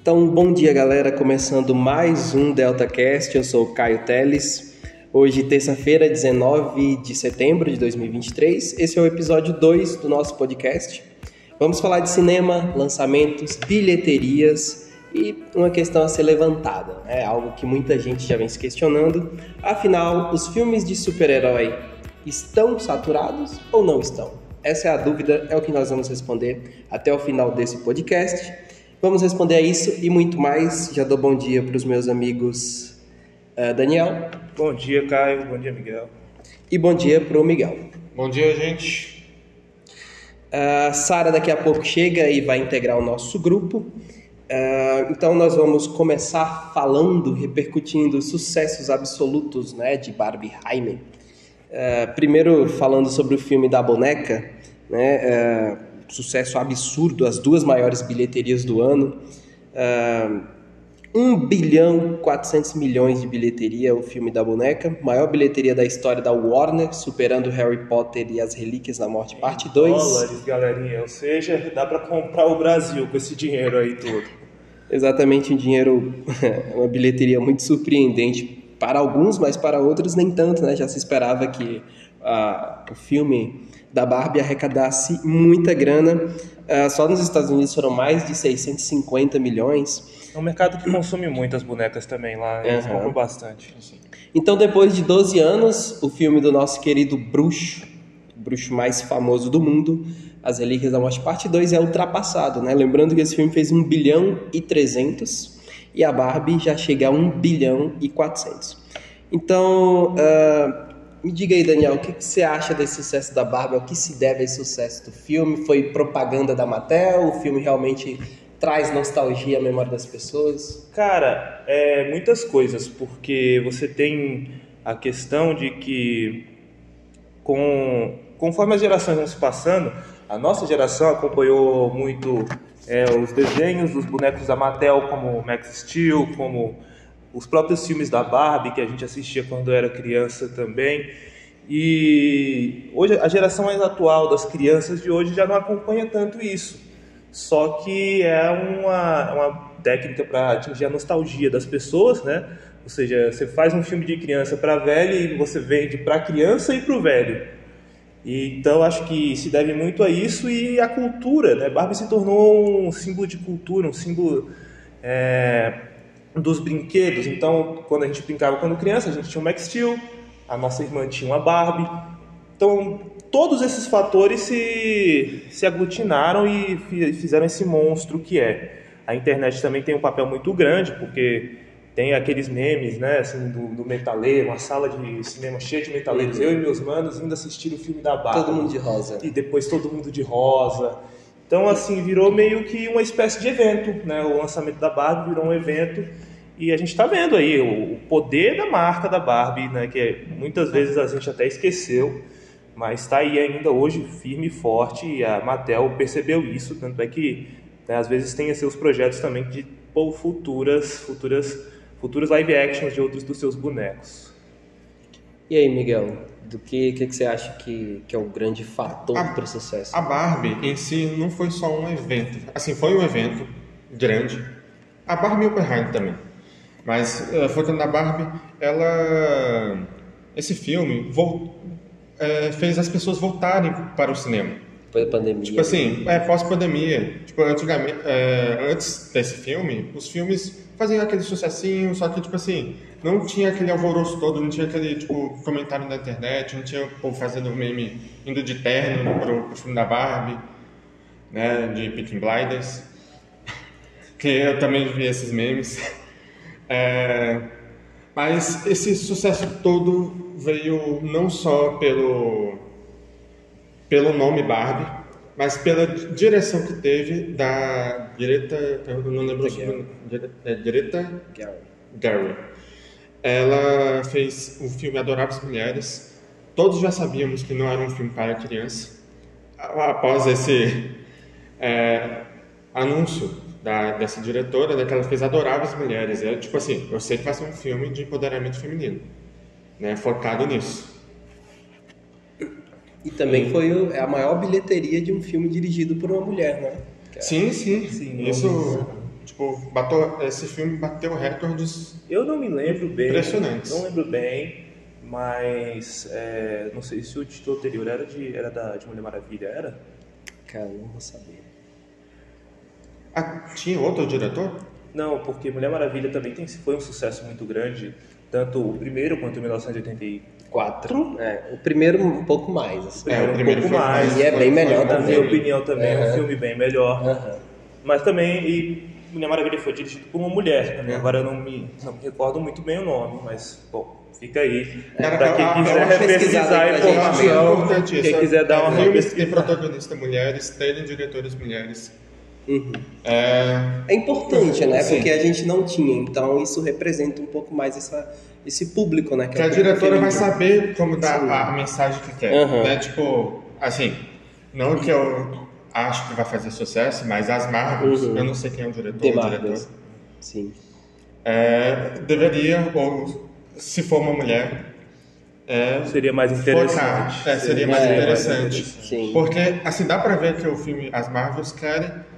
Então, bom dia, galera. Começando mais um DeltaCast. Eu sou o Caio Teles. Hoje, terça-feira, 19 de setembro de 2023. Esse é o episódio 2 do nosso podcast. Vamos falar de cinema, lançamentos, bilheterias e uma questão a ser levantada. É algo que muita gente já vem se questionando. Afinal, os filmes de super-herói estão saturados ou não estão? Essa é a dúvida, é o que nós vamos responder até o final desse podcast. Vamos responder a isso e muito mais. Já dou bom dia para os meus amigos Daniel. Bom dia, Caio. Bom dia, Miguel. E bom dia para o Miguel. Bom dia, gente. Sara daqui a pouco chega e vai integrar o nosso grupo. Então nós vamos começar falando, repercutindo os sucessos absolutos, né, de Barbie Heimen. Primeiro falando sobre o filme da boneca, né, sucesso absurdo, as duas maiores bilheterias do ano, 1 bilhão 400 milhões de bilheteria, o filme da boneca, maior bilheteria da história da Warner, superando Harry Potter e as Relíquias da Morte, parte 2. Dólares, galerinha, ou seja, dá para comprar o Brasil com esse dinheiro aí todo. Exatamente, um dinheiro, uma bilheteria muito surpreendente para alguns, mas para outros nem tanto, né? Já se esperava que o filme da Barbie arrecadasse muita grana. Só nos Estados Unidos foram mais de 650 milhões. É um mercado que consome muitas bonecas também lá, eles compram bastante. Então, depois de 12 anos, o filme do nosso querido bruxo, o bruxo mais famoso do mundo, As Relíquias da Morte, parte 2, é ultrapassado, né? Lembrando que esse filme fez 1 bilhão e 300 e a Barbie já chega a 1 bilhão e 400. Então, me diga aí, Daniel, o que você acha desse sucesso da Barbie? Ao que se deve esse sucesso do filme? Foi propaganda da Mattel? O filme realmente traz nostalgia à memória das pessoas? Cara, muitas coisas, porque você tem a questão de que conforme as gerações vão se passando, a nossa geração acompanhou muito os desenhos dos bonecos da Mattel, como Max Steel, como os próprios filmes da Barbie, que a gente assistia quando era criança também. E hoje a geração mais atual das crianças de hoje já não acompanha tanto isso. Só que é uma técnica para atingir a nostalgia das pessoas, né? Ou seja, você faz um filme de criança para velho e você vende para a criança e para o velho. E, então acho que se deve muito a isso e a cultura, né? Barbie se tornou um símbolo de cultura, um símbolo dos brinquedos. Então, quando a gente brincava quando criança, a gente tinha um Max Steel, a nossa irmã tinha uma Barbie. Então, todos esses fatores se aglutinaram e fizeram esse monstro que é. A internet também tem um papel muito grande, porque tem aqueles memes, né, assim, do metaleiro, uma sala de cinema cheia de metaleiros, eu e meus manos indo assistir o filme da Barbie. Todo mundo de rosa. E depois todo mundo de rosa. Então, assim, virou meio que uma espécie de evento, né? O lançamento da Barbie virou um evento e a gente está vendo aí o poder da marca da Barbie, né? Que muitas vezes a gente até esqueceu, mas está aí ainda hoje firme e forte e a Mattel percebeu isso, tanto é que, né, às vezes tem seus projetos também de futuras live actions de outros dos seus bonecos. E aí, Miguel, do que você acha que é o grande fator para o sucesso? A Barbie em si não foi só um evento. Assim, foi um evento grande. A Barbie e o Oppenheimer também. Mas, focando na Barbie, esse filme fez as pessoas voltarem para o cinema. Foi a pandemia. Tipo assim, pós-pandemia. Tipo, antigamente, antes desse filme, os filmes faziam aquele sucessinho, só que, tipo assim, não tinha aquele alvoroço todo, não tinha aquele, tipo, comentário na internet, não tinha o povo fazendo meme indo de terno pro filme da Barbie, né, de Peaky Blinders, que eu também vi esses memes. Mas esse sucesso todo veio não só pelo nome Barbie, mas pela direção que teve da Greta, eu não lembro o nome, Greta Gerwig. Ela fez o filme Adoráveis Mulheres. Todos já sabíamos que não era um filme para criança. Após esse anúncio dessa diretora, né, que ela fez Adoráveis Mulheres. Tipo assim, eu sei que vai ser um filme de empoderamento feminino, né, focado nisso. E também foi a maior bilheteria de um filme dirigido por uma mulher, né? Sim. Isso, tipo, esse filme bateu recordes Eu não me lembro bem. impressionantes. Não lembro bem, mas não sei se o título anterior era de Mulher Maravilha, era? Cara, não vou saber. Tinha outro diretor? Não, porque Mulher Maravilha também foi um sucesso muito grande, tanto o primeiro quanto o 1984. O primeiro um pouco mais. Assim. O primeiro um pouco mais. E é bem melhor Na também. minha opinião também é um filme bem melhor. Uhum. Mas também, Mulher Maravilha foi dirigido por uma mulher também. Agora eu não me recordo muito bem o nome, mas, bom, fica aí. Pra quem quiser pesquisar a informação, quem quiser dar uma filmes que pesquisa. tem protagonistas mulheres, terem diretores mulheres. Uhum. É importante, né? Sim. Porque a gente não tinha, então isso representa um pouco mais esse público, né? Que a diretora vai saber como dar Sim. a mensagem que quer, Uhum. né? Tipo, assim, não que eu acho que vai fazer sucesso, mas as Marvels, eu não sei quem é o diretor. The ou Marvels. diretor. Sim. Deveria, ou se for uma mulher, Seria mais interessante. focar. Seria mais interessante. Sim. Porque, assim, dá pra ver que o filme As Marvels quer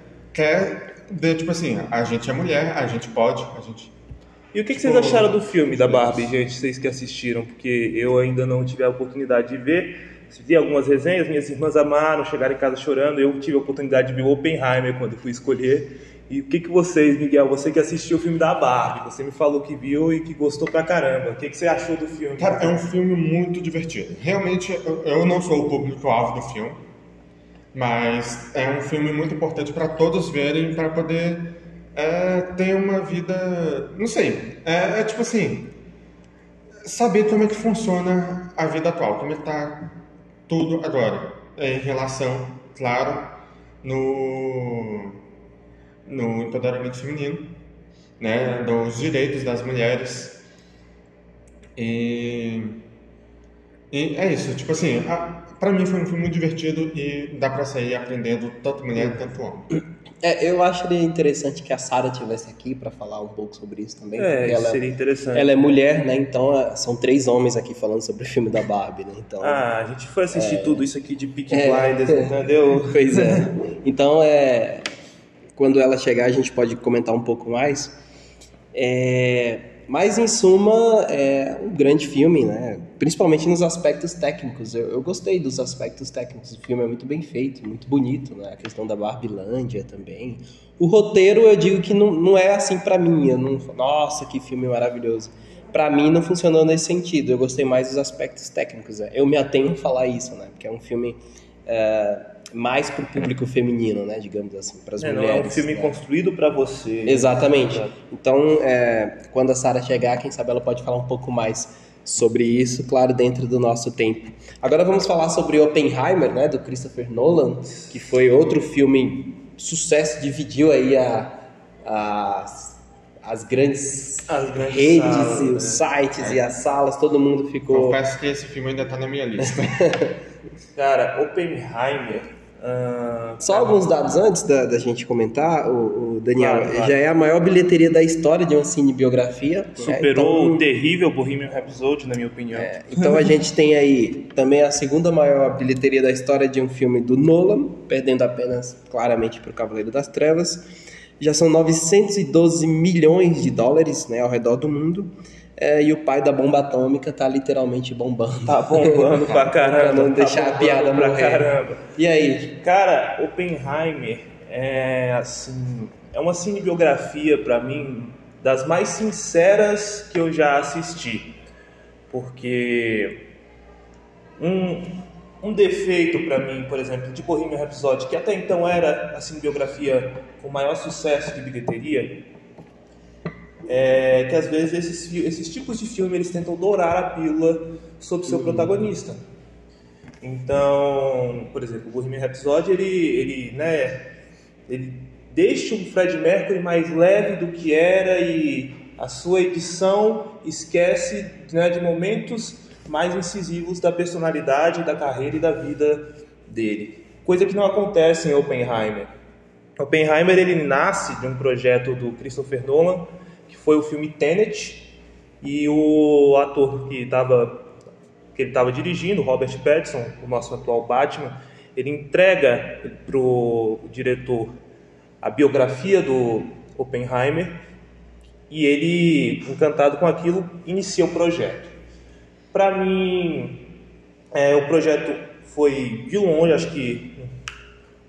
tipo assim, a gente é mulher, a gente pode, a gente... E o que vocês acharam do filme da Barbie, gente, vocês que assistiram? Porque eu ainda não tive a oportunidade de ver. Vi algumas resenhas, minhas irmãs amaram, chegaram em casa chorando. Eu tive a oportunidade de ver o Oppenheimer quando eu fui escolher. E o que vocês, Miguel, você que assistiu o filme da Barbie, você me falou que viu e que gostou pra caramba. O que você achou do filme? Cara, é um filme muito divertido. Realmente, eu não sou o público-alvo do filme, mas é um filme muito importante para todos verem, para poder ter uma vida... Não sei, tipo assim, saber como é que funciona a vida atual, como é que tá tudo agora, em relação, claro, no empoderamento feminino, né, dos direitos das mulheres. E é isso, tipo assim, pra mim foi um filme muito divertido e dá pra sair aprendendo tanto mulher quanto homem. Eu acharia interessante que a Sarah estivesse aqui para falar um pouco sobre isso também. Porque Isso seria interessante. ela é mulher, né? Então são 3 homens aqui falando sobre o filme da Barbie, né? Então, a gente foi assistir tudo isso aqui de Peaky Blinders, entendeu? Pois é. Então, quando ela chegar, a gente pode comentar um pouco mais. Mas, em suma, é um grande filme, né? Principalmente nos aspectos técnicos. Eu gostei dos aspectos técnicos. O filme é muito bem feito, muito bonito, né? A questão da Barbilândia também. O roteiro, eu digo que não é assim pra mim. Eu não, nossa, que filme maravilhoso. Pra mim, não funcionou nesse sentido. Eu gostei mais dos aspectos técnicos. Eu me atenho a falar isso, né? Porque é um filme mais pro público feminino, né? Digamos assim, pras mulheres. Não é um filme construído pra você. Exatamente. Então, quando a Sarah chegar, quem sabe ela pode falar um pouco mais sobre isso, claro, dentro do nosso tempo. Agora vamos falar sobre Oppenheimer, né, do Christopher Nolan, que foi outro filme sucesso, dividiu aí as grandes redes salas, e os sites e as salas, todo mundo ficou... Confesso que esse filme ainda tá na minha lista. Cara, Oppenheimer... Só alguns dados antes da gente comentar, o Daniel, Claro. já é a maior bilheteria da história de uma cinebiografia. Superou então, o terrível Bohemian Rhapsody, na minha opinião. Então a gente tem aí também a segunda maior bilheteria da história de um filme do Nolan, perdendo apenas claramente para o Cavaleiro das Trevas. Já são 912 milhões de dólares, né, ao redor do mundo. E o pai da bomba atômica tá literalmente bombando. Tá bombando pra caramba. Pra não deixar a piada pra morrer. caramba. E aí? Cara, Oppenheimer é uma cinebiografia pra mim das mais sinceras que eu já assisti. Porque um defeito pra mim, por exemplo, de Bohemian Rhapsody, que até então era a cinebiografia com maior sucesso de bilheteria, é que às vezes esses tipos de filme eles tentam dourar a pílula sobre seu protagonista. Então, por exemplo, o Bohemian Rhapsody ele deixa o Freddie Mercury mais leve do que era e a sua edição esquece, né, de momentos mais incisivos da personalidade, da carreira e da vida dele. Coisa que não acontece em Oppenheimer. Oppenheimer ele nasce de um projeto do Christopher Nolan, que foi o filme Tenet, e o ator que ele estava dirigindo, Robert Pattinson, o nosso atual Batman, ele entrega para o diretor a biografia do Oppenheimer, e ele, encantado com aquilo, inicia o projeto. Para mim, o projeto foi, de longe, acho que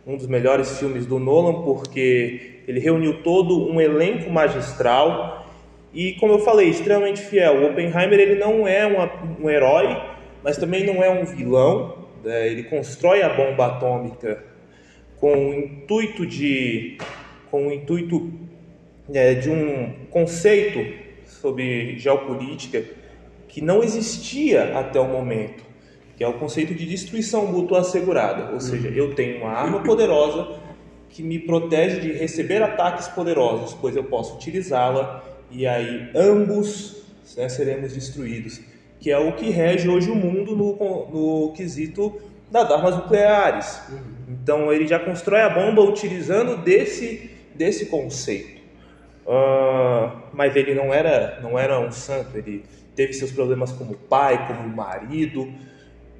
um dos melhores filmes do Nolan, porque ele reuniu todo um elenco magistral e, como eu falei, extremamente fiel. O Oppenheimer, ele não é um herói, mas também não é um vilão. Ele constrói a bomba atômica com o intuito de um conceito sobre geopolítica que não existia até o momento, que é o conceito de destruição mútua assegurada. Ou seja, eu tenho uma arma poderosa que me protege de receber ataques poderosos, pois eu posso utilizá-la e aí ambos, né, seremos destruídos, que é o que rege hoje o mundo no quesito das armas nucleares. Então ele já constrói a bomba utilizando desse conceito. Mas ele não era um santo, ele teve seus problemas como pai, como marido,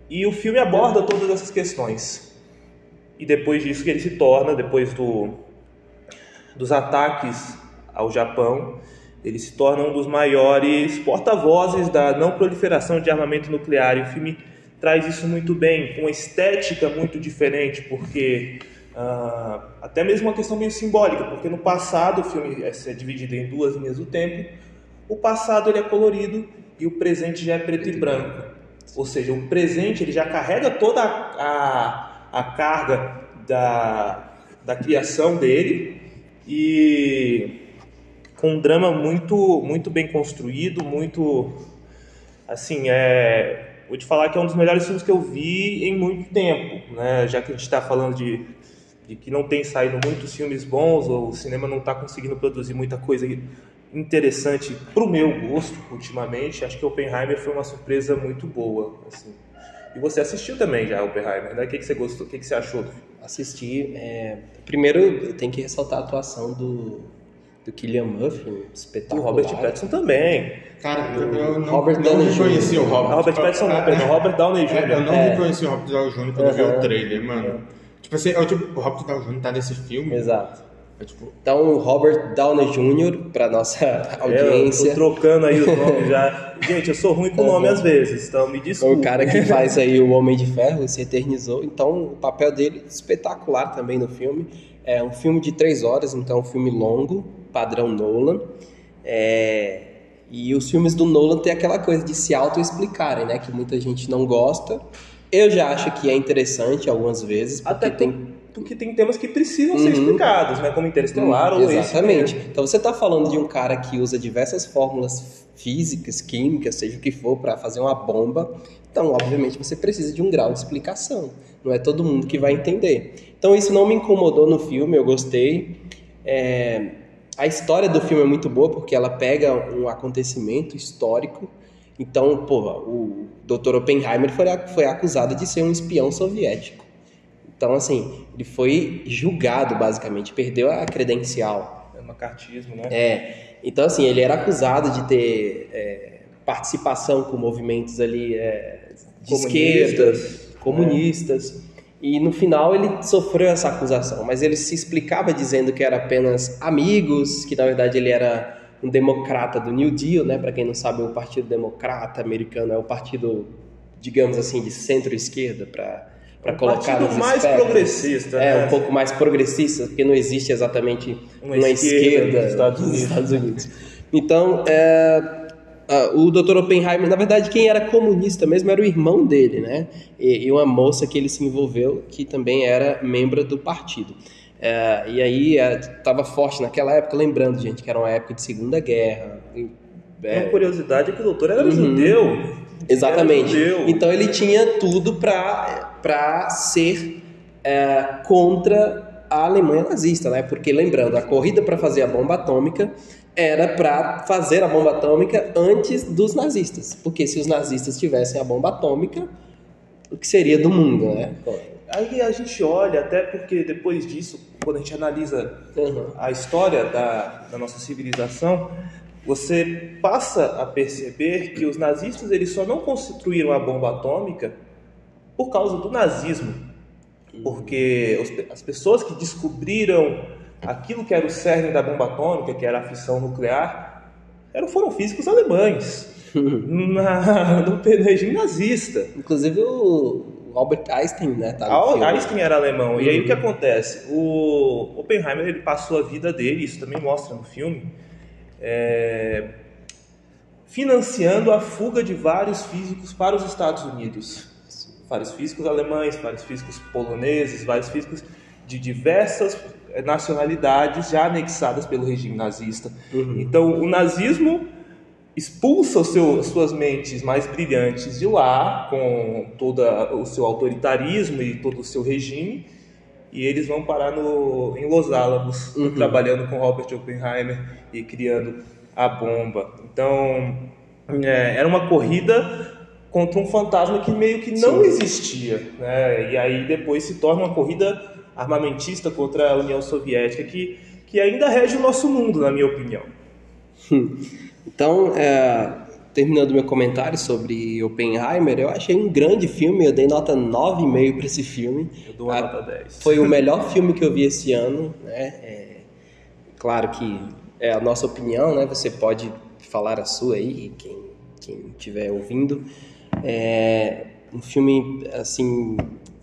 e o filme aborda todas essas questões. E depois disso que ele se torna, depois dos ataques ao Japão, ele se torna um dos maiores porta-vozes da não proliferação de armamento nuclear. E o filme traz isso muito bem, com uma estética muito diferente, porque até mesmo uma questão meio simbólica, porque no passado, o filme é dividido em duas linhas do tempo, o passado ele é colorido e o presente já é preto e branco. Ou seja, o presente ele já carrega toda a carga da criação dele, e com um drama muito, muito bem construído, muito, assim, vou te falar que é um dos melhores filmes que eu vi em muito tempo, né? Já que a gente está falando de que não tem saído muitos filmes bons, ou o cinema não está conseguindo produzir muita coisa interessante para o meu gosto ultimamente, acho que Oppenheimer foi uma surpresa muito boa, assim. E você assistiu também já Oppenheimer, né? O que você gostou? O que você achou do filme? Assisti. Primeiro, tem que ressaltar a atuação do Cillian Murphy, espetacular. O Robert Pattinson também. Cara, eu não Downey reconheci o Robert. Robert Pattinson não, perdão, Robert Downey Jr. Eu não reconheci o Robert Downey Jr. quando eu vi o trailer, mano. Tipo assim, o Robert Downey Jr. tá nesse filme. Exato. Então, Robert Downey Jr., para nossa audiência. Eu tô trocando aí os nomes já. Gente, eu sou ruim com nome às vezes, então me desculpe. O cara que faz aí o Homem de Ferro se eternizou, então o papel dele espetacular também no filme. É um filme de 3 horas, então é um filme longo, padrão Nolan. E os filmes do Nolan tem aquela coisa de se auto-explicarem, né? Que muita gente não gosta. Eu já acho que é interessante algumas vezes, porque porque tem temas que precisam ser explicados, né? Como Interestelar ou esse. Exatamente. Então você está falando de um cara que usa diversas fórmulas físicas, químicas, seja o que for, para fazer uma bomba. Então, obviamente, você precisa de um grau de explicação. Não é todo mundo que vai entender. Então, isso não me incomodou no filme, eu gostei. A história do filme é muito boa, porque ela pega um acontecimento histórico. Então, o Dr. Oppenheimer foi acusado de ser um espião soviético. Então, assim, ele foi julgado, basicamente, perdeu a credencial. É macartismo, né? Então, assim, ele era acusado de ter participação com movimentos ali de esquerda, comunistas. E, no final, ele sofreu essa acusação. Mas ele se explicava dizendo que era apenas amigos, que, na verdade, ele era um democrata do New Deal, né? Para quem não sabe, o Partido Democrata americano é o partido, digamos assim, de centro-esquerda, para colocar nos mais espectros. Progressista, né? Um pouco mais progressista, porque não existe exatamente uma esquerda nos Estados Unidos. Então, o Dr. Oppenheimer, na verdade, quem era comunista mesmo era o irmão dele, né? E uma moça que ele se envolveu, que também era membro do partido. E aí, estava forte naquela época, lembrando, gente, que era uma época de Segunda Guerra. Uma curiosidade é que o doutor era judeu. Exatamente. Então ele tinha tudo para ser contra a Alemanha nazista, né? Porque, lembrando, a corrida para fazer a bomba atômica era para fazer a bomba atômica antes dos nazistas. Porque se os nazistas tivessem a bomba atômica, o que seria do mundo, né? Aí a gente olha, até porque depois disso, quando a gente analisa a história da nossa civilização, você passa a perceber que os nazistas eles só não construíram a bomba atômica por causa do nazismo. Porque as pessoas que descobriram aquilo que era o cerne da bomba atômica, que era a fissão nuclear, foram físicos alemães no regime nazista. Inclusive o Albert Einstein, né? Einstein era alemão. E aí o que acontece? O Oppenheimer, ele passou a vida dele, isso também mostra no filme, financiando a fuga de vários físicos para os Estados Unidos. Vários físicos alemães, vários físicos poloneses, vários físicos de diversas nacionalidades já anexadas pelo regime nazista. Então, o nazismo expulsa suas mentes mais brilhantes de lá, com todo o seu autoritarismo e todo o seu regime, e eles vão parar em Los Alamos, trabalhando com Robert Oppenheimer e criando a bomba. Então, era uma corrida contra um fantasma que meio que não existia, né? E aí depois se torna uma corrida armamentista contra a União Soviética que ainda rege o nosso mundo, na minha opinião. Então, terminando meu comentário sobre Oppenheimer, eu achei um grande filme, eu dei nota 9,5 para esse filme. Eu dou uma nota 10. Foi o melhor filme que eu vi esse ano, né? Claro que é a nossa opinião, né? Você pode falar a sua aí, quem estiver ouvindo. Um filme, assim,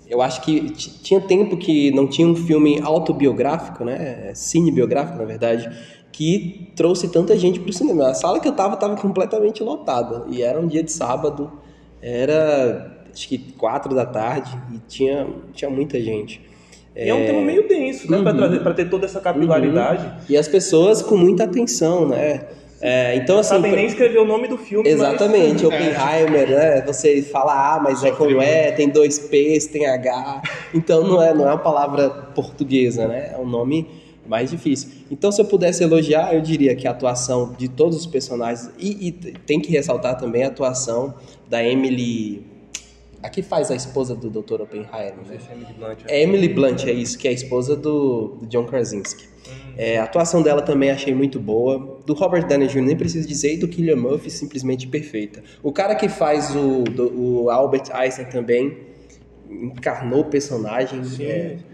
eu acho que tinha tempo que não tinha um filme autobiográfico, né? Cinebiográfico, na verdade, que trouxe tanta gente para o cinema. A sala que eu estava completamente lotada, e era um dia de sábado, era acho que 4 da tarde, e tinha muita gente. E é um tema meio denso, né? Para ter toda essa capilaridade. E as pessoas com muita atenção, né? Então, assim, sabem nem escrever o nome do filme. Exatamente, Oppenheimer, né? Você fala, mas tem 2 P's, tem H. Então não é uma palavra portuguesa, né? É um nome mais difícil. Então, se eu pudesse elogiar, eu diria que a atuação de todos os personagens, e tem que ressaltar também a atuação da Emily, a que faz a esposa do Dr. Oppenheimer, né? Emily Blunt. Emily Blunt, é isso, que é a esposa do John Krasinski. A atuação dela também achei muito boa. Do Robert Downey Jr. nem preciso dizer, e do Cillian Murphy simplesmente perfeita. O cara que faz o Albert Einstein também encarnou o personagem,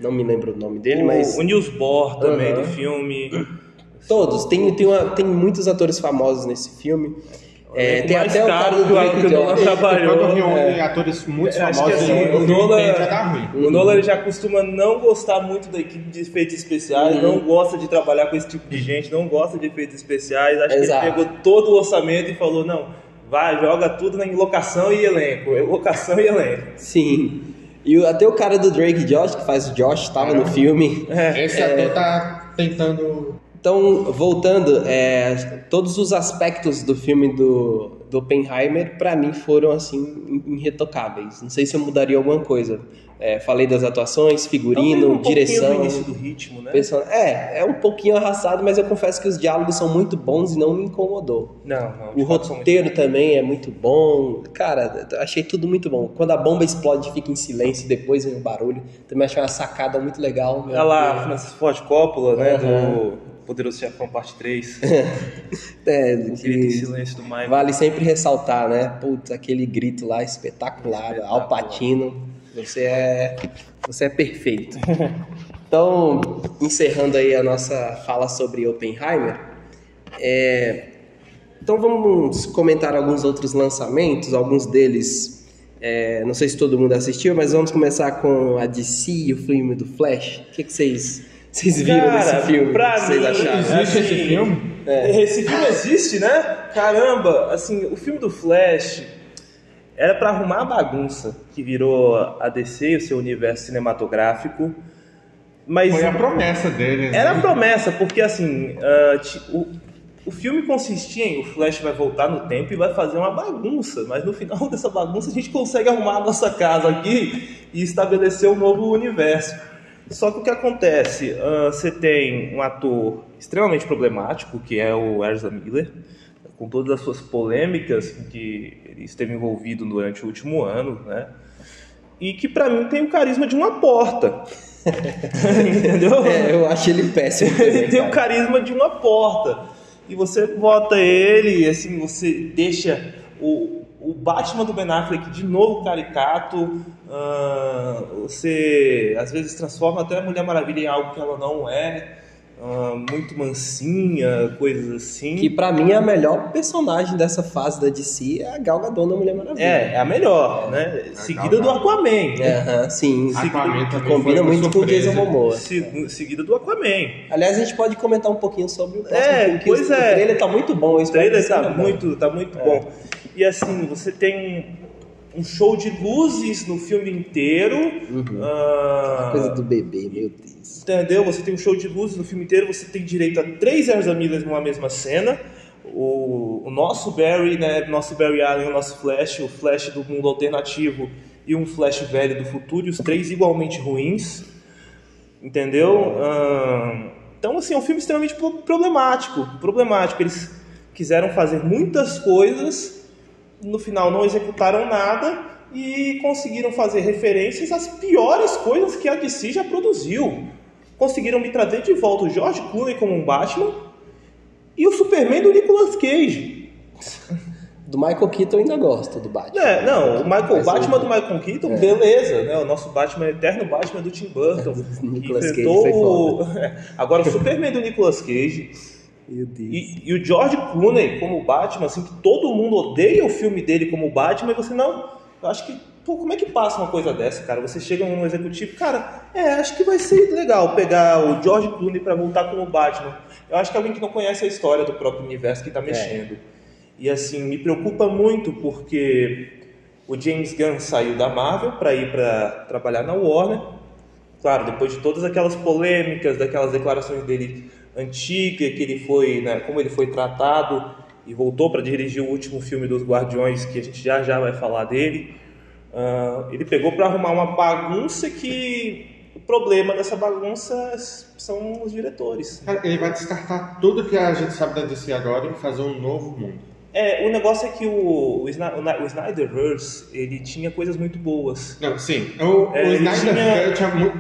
não me lembro o nome dele, mas... O Niels Bohr também do filme. Todos, tem muitos atores famosos nesse filme. Tem até o cara do Drake Josh. Quando reúne atores muito famosos, o Nolan já costuma não gostar muito da equipe de efeitos especiais, não gosta de trabalhar com esse tipo de gente, não gosta de efeitos especiais. Acho que ele pegou todo o orçamento e falou, não, vai, joga tudo em locação e elenco. Locação e elenco. Sim. E até o cara do Drake Josh, que faz o Josh, estava no filme. Esse ator tá tentando... Então, voltando, todos os aspectos do filme do Oppenheimer, para mim, foram, assim, irretocáveis. Não sei se eu mudaria alguma coisa. Falei das atuações, figurino, direção... Do início do ritmo, né? É um pouquinho arrastado, mas eu confesso que os diálogos são muito bons e não me incomodou. Não. O roteiro também é muito bom. Cara, achei tudo muito bom. Quando a bomba explode, fica em silêncio e depois vem o barulho. Também achei uma sacada muito legal. Olha lá, Francis Ford Coppola, né? Do Poderoso Chefão Parte 3. O grito em silêncio do Michael. Vale sempre ressaltar, né? Putz, aquele grito lá espetacular. Al Pacino, você é perfeito. Então, encerrando aí a nossa fala sobre Oppenheimer, então vamos comentar alguns outros lançamentos, alguns deles, não sei se todo mundo assistiu, mas vamos começar com a DC e o filme do Flash. O que vocês viram nesse filme? Pra vocês mim, acharam? Existe esse filme? Esse filme existe, né? Caramba, assim, o filme do Flash era pra arrumar a bagunça que virou a DC e o seu universo cinematográfico. Mas foi a promessa dele, né? Era a promessa, porque assim, o filme consistia em o Flash vai voltar no tempo e vai fazer uma bagunça, mas no final dessa bagunça a gente consegue arrumar a nossa casa aqui e estabelecer um novo universo. Só que o que acontece? Você tem um ator extremamente problemático, que é o Ezra Miller, com todas as suas polêmicas que ele esteve envolvido durante o último ano, né? E que pra mim tem o carisma de uma porta. Entendeu? Eu acho ele péssimo também, ele tem o carisma de uma porta. E você bota ele, assim, você deixa o Batman do Ben Affleck de novo caricato, você às vezes transforma até a Mulher Maravilha em algo que ela não é. muito mansinha, coisas assim. Que pra mim é a melhor personagem dessa fase da DC é a Gal Gadot na Mulher Maravilha. É a melhor, né? Seguida do Aquaman. Sim. Aquaman também Combina foi uma muito com o surpresa. Jason Momoa. Seguida do Aquaman. Aliás, a gente pode comentar um pouquinho sobre o próximo filme, que pois o trailer tá muito bom. O trailer tá muito bom. E assim, você tem um show de luzes no filme inteiro. A coisa do bebê, meu Deus. Entendeu? Você tem um show de luzes no filme inteiro, você tem direito a 3 Ezra Millers numa mesma cena. O nosso Barry, né? Nosso Barry Allen, o nosso Flash, o Flash do mundo alternativo e um Flash velho do futuro, e os 3 igualmente ruins. Entendeu? Então, assim, é um filme extremamente problemático. Eles quiseram fazer muitas coisas, no final não executaram nada e conseguiram fazer referências às piores coisas que a DC já produziu. Conseguiram me trazer de volta o George Clooney como um Batman e o Superman do Nicolas Cage. Do Michael Keaton eu ainda gosto, do Batman. O Batman do Michael Keaton, beleza, né? O nosso Batman, eterno Batman do Tim Burton. Nicolas Cage foi foda. Agora o Superman do Nicolas Cage. Meu Deus. E o George Clooney como Batman, assim, que todo mundo odeia o filme dele como Batman, e você não... Eu acho que... como é que passa uma coisa dessa, cara? Você chega num executivo, cara, acho que vai ser legal pegar o George Clooney pra voltar como Batman. Eu acho que é alguém que não conhece a história do próprio universo que tá mexendo. E assim, me preocupa muito porque o James Gunn saiu da Marvel pra ir pra trabalhar na Warner. Claro, depois de todas aquelas polêmicas, daquelas declarações dele antigas, que ele foi, né, como ele foi tratado, e voltou para dirigir o último filme dos Guardiões, que a gente já vai falar dele. Ele pegou para arrumar uma bagunça que o problema dessa bagunça são os diretores. Ele vai descartar tudo que a gente sabe da DC agora e fazer um novo mundo. O negócio é que o Snyderverse, ele tinha coisas muito boas. Não, sim. O Snyder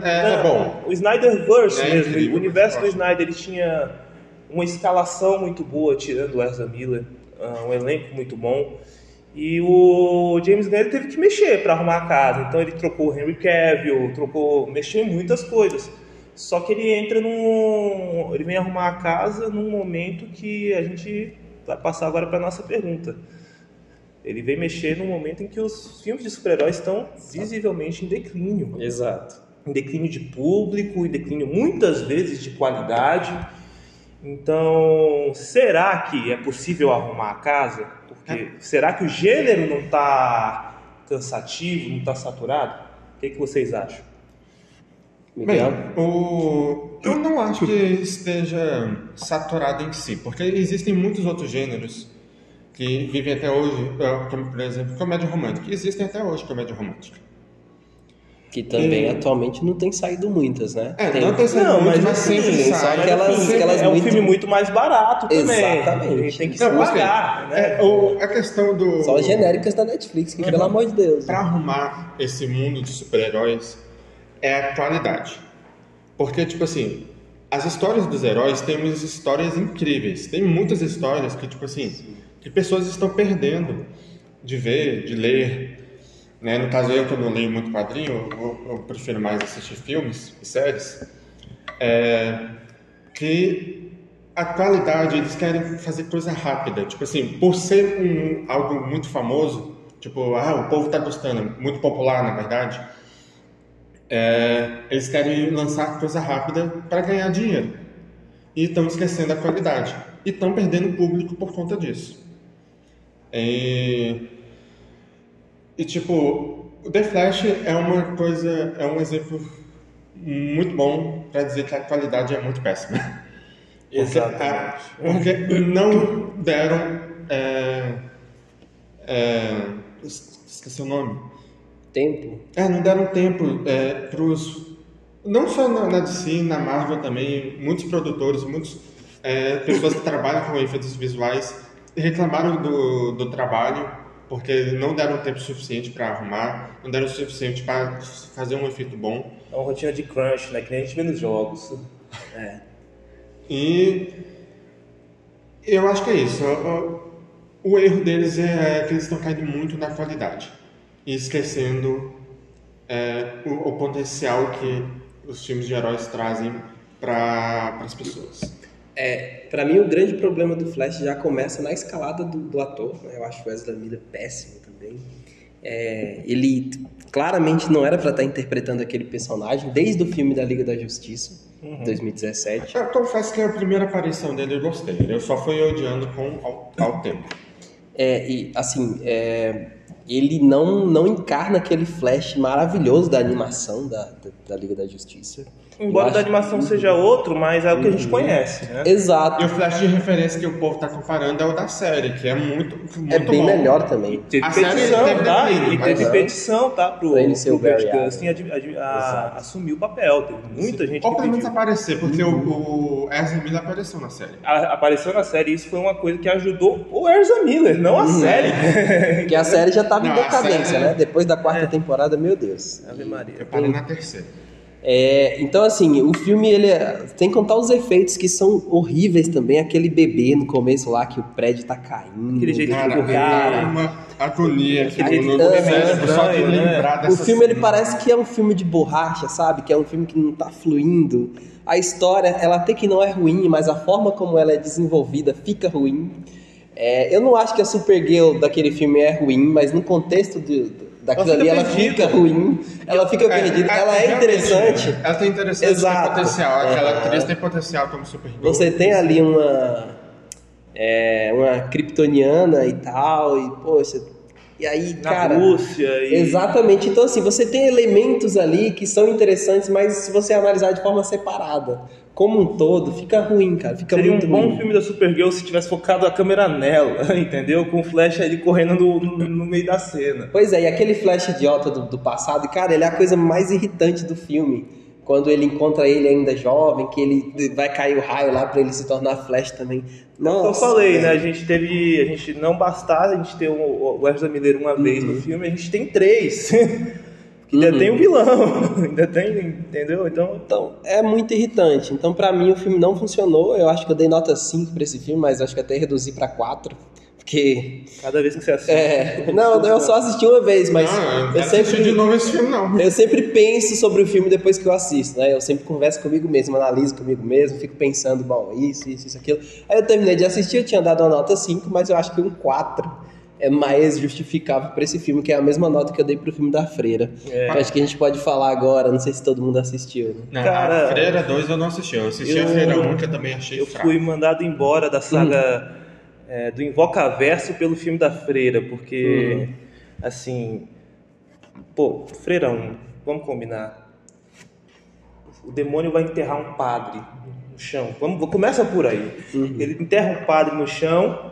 é bom. O Snyderverse mesmo, incrível, o universo do Snyder, ele tinha uma escalação muito boa, tirando o Ezra Miller, um elenco muito bom. E o James Gunn teve que mexer para arrumar a casa. Então ele trocou o Henry Cavill, mexeu em muitas coisas. Só que ele vem arrumar a casa num momento que a gente vai passar agora para nossa pergunta. Ele vem mexer num momento em que os filmes de super-heróis estão visivelmente em declínio. Exato. Em declínio de público, em declínio muitas vezes de qualidade. Então, será que é possível arrumar a casa? Porque será que o gênero não está cansativo, não está saturado? O que vocês acham? Miguel? Eu não acho que esteja saturado em si, porque existem muitos outros gêneros que vivem até hoje, como por exemplo comédia romântica, existem até hoje comédia romântica. Que também atualmente não tem saído muitas, né? Não tem saído muitas, mas sempre só sai. aquelas é um filme muito mais barato também. Exatamente. Tem que se pagar, né? A questão do... Só as genéricas da Netflix, que pelo amor de Deus. Para arrumar esse mundo de super-heróis é a qualidade. Porque, tipo assim, as histórias dos heróis têm umas histórias incríveis. Tem muitas histórias que, tipo assim, que pessoas estão perdendo de ver, de ler. Né? No caso, eu que não leio muito quadrinho, eu prefiro mais assistir filmes e séries. Que a qualidade, eles querem fazer coisa rápida. Tipo assim, por ser algo muito famoso, tipo, o povo tá gostando, muito popular, na verdade, eles querem lançar coisa rápida para ganhar dinheiro. E estão esquecendo a qualidade. E estão perdendo público por conta disso. E tipo, o The Flash é um exemplo muito bom para dizer que a qualidade é muito péssima. Exatamente. Porque não deram... esqueci o nome. Tempo? Não deram tempo pros... Não só na DC, na Marvel também, muitos produtores, muitas pessoas que trabalham com efeitos visuais reclamaram do trabalho porque não deram tempo suficiente para arrumar, não deram o suficiente para fazer um efeito bom. É uma rotina de crunch, né? Que nem a gente vê nos jogos. E eu acho que é isso. O erro deles é que eles estão caindo muito na qualidade e esquecendo o potencial que os filmes de heróis trazem para as pessoas. Pra mim, o grande problema do Flash já começa na escalada do ator, né? Eu acho o Ezra Miller péssimo também. Ele claramente não era para estar interpretando aquele personagem desde o filme da Liga da Justiça, 2017. Eu confesso que a primeira aparição dele eu gostei. Eu só fui odiando ao tempo. Ele não encarna aquele Flash maravilhoso da animação da Liga da Justiça. Embora da animação seja outro, mas é o que a gente conhece, né? Exato. E o Flash de referência que o povo tá comparando é o da série, que é muito bem bom. melhor também. Teve A série petição, teve tá? declínio, E teve mas- petição, tá? Pra ele ser o Grant Barry Gustin assumir o papel. Teve muita gente Ou que pelo menos pediu. aparecer, porque o Ezra Miller apareceu na série. Apareceu na série, isso foi uma coisa que ajudou o Ezra Miller, não a série. Porque a série já tava em Não, a decadência, série- né? Depois da quarta temporada, meu Deus. Ave Maria. Eu parei na terceira. Então, assim, o filme, tem que contar os efeitos que são horríveis também. Aquele bebê no começo lá, que o prédio tá caindo. Aquele jeito Cara, de é uma agonia aqui Aquele no jeito cérebro, só de estranho, né? lembrar O dessa filme, ele cena. parece que é um filme de borracha, sabe? Que é um filme que não tá fluindo. A história, ela até que não é ruim, mas a forma como ela é desenvolvida fica ruim. Eu não acho que a Supergirl daquele filme é ruim, mas no contexto daquilo Ela ali, fica ela perdida. fica ruim. Ela fica perdida. Ela é realmente, interessante. Ela tem interessante, Exato. tem potencial. Aquela Aham. atriz tem potencial como Supergirl. Você tem ali uma kryptoniana e tal, e poxa, e aí, Na cara... Rússia e... Exatamente, então assim, você tem elementos ali que são interessantes, mas se você analisar de forma separada, como um todo, fica ruim, cara, fica Seria muito um bom ruim. filme da Supergirl se tivesse focado a câmera nela, entendeu? Com o Flash ali correndo no meio da cena. Pois é, e aquele Flash idiota do passado, cara, ele é a coisa mais irritante do filme. Quando ele encontra ele ainda jovem, que ele vai cair o raio lá pra ele se tornar Flash também. Nossa, Eu falei, né? A gente não bastasse a gente ter o Ezra Miller uma vez no filme, a gente tem 3. Que ainda tem o vilão, ainda tem, entendeu? Então, é muito irritante. Então, pra mim, o filme não funcionou. Eu acho que eu dei nota 5 pra esse filme, mas acho que até reduzi pra 4. Porque... Cada vez que você assiste. Não, eu só assisti uma vez, mas Não, eu eu não quero assistir sempre... de novo esse filme, não. Eu sempre penso sobre o filme depois que eu assisto, né? Eu sempre converso comigo mesmo, analiso comigo mesmo, fico pensando, bom, isso, aquilo. Aí eu terminei de assistir, eu tinha dado uma nota 5, mas eu acho que um 4 é mais justificável para esse filme, que é a mesma nota que eu dei pro filme da Freira. Eu acho que a gente pode falar agora, não sei se todo mundo assistiu, né? Não, Cara, a Freira 2 eu não assisti. Eu assisti a Freira 1, que eu também achei Eu fraco. fui mandado embora da saga do Invocaverso pelo filme da Freira, porque, assim, pô, Freira 1, vamos combinar. O demônio vai enterrar um padre no chão. Começa por aí. Ele enterra um padre no chão,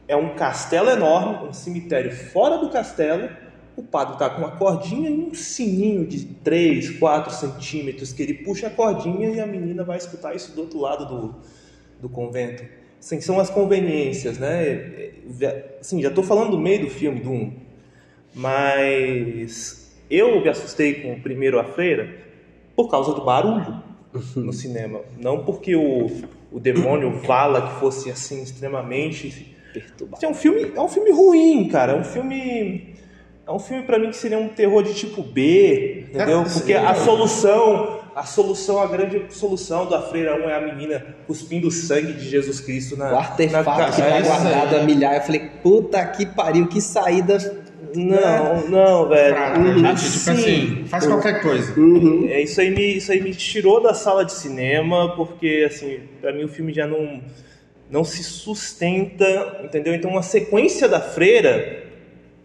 é um castelo enorme, um cemitério fora do castelo. O padre tá com uma cordinha e um sininho de 3, 4 centímetros que ele puxa a cordinha e a menina vai escutar isso do outro lado do convento. Assim, são as conveniências, né? Assim, já tô falando do meio do filme, do 1. Mas eu me assustei com o primeiro A Freira por causa do barulho no cinema. Não porque o demônio Vala que fosse assim extremamente perturbado. É um filme ruim, cara. É um filme pra mim que seria um terror de tipo B, entendeu? Porque a grande solução da Freira 1 é a menina cuspindo o sangue de Jesus Cristo O artefato que tá guardado a milhar. Eu falei, puta que pariu, que saída... Não, velho. Fraca, tipo assim, faz qualquer coisa. Isso aí me tirou da sala de cinema, porque assim, pra mim o filme já não se sustenta, entendeu? Então uma sequência da Freira,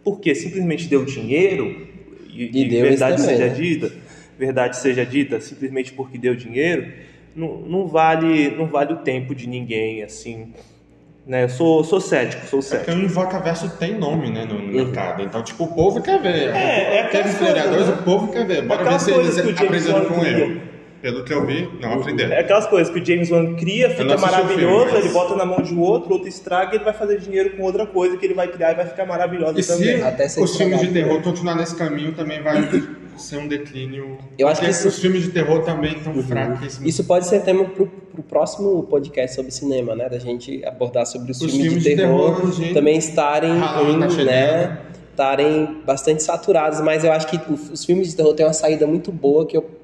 porque simplesmente deu dinheiro, e deu verdade isso também, seja né? dita, verdade seja dita, simplesmente porque deu dinheiro, não vale o tempo de ninguém, assim, né? Eu sou cético. Porque o Invocaverso tem nome, né, no mercado. Então, tipo, o povo quer ver. aquelas Aqueles vereadores, coisas, né? o povo quer ver. Bora ver Aquelas se eles coisas que o James aprenderam Wan com cria. ele. Pelo que eu vi, não aprenderam. É aquelas coisas que o James Wan cria, não fica assisti o maravilhoso, filme, mas- ele bota na mão de outro estraga, e ele vai fazer dinheiro com outra coisa que ele vai criar e vai ficar maravilhosa E também. se Até ser os filmes de estragado. terror continuar nesse caminho, também vai ser um declínio. Eu acho Porque que isso- os filmes de terror também estão fracos. Isso pode ser tema pro próximo podcast sobre cinema, né? Da gente abordar sobre os filmes de terror gente, também estarem, Halloween tá chegando. né? Estarem bastante saturados, mas eu acho que os filmes de terror têm uma saída muito boa que eu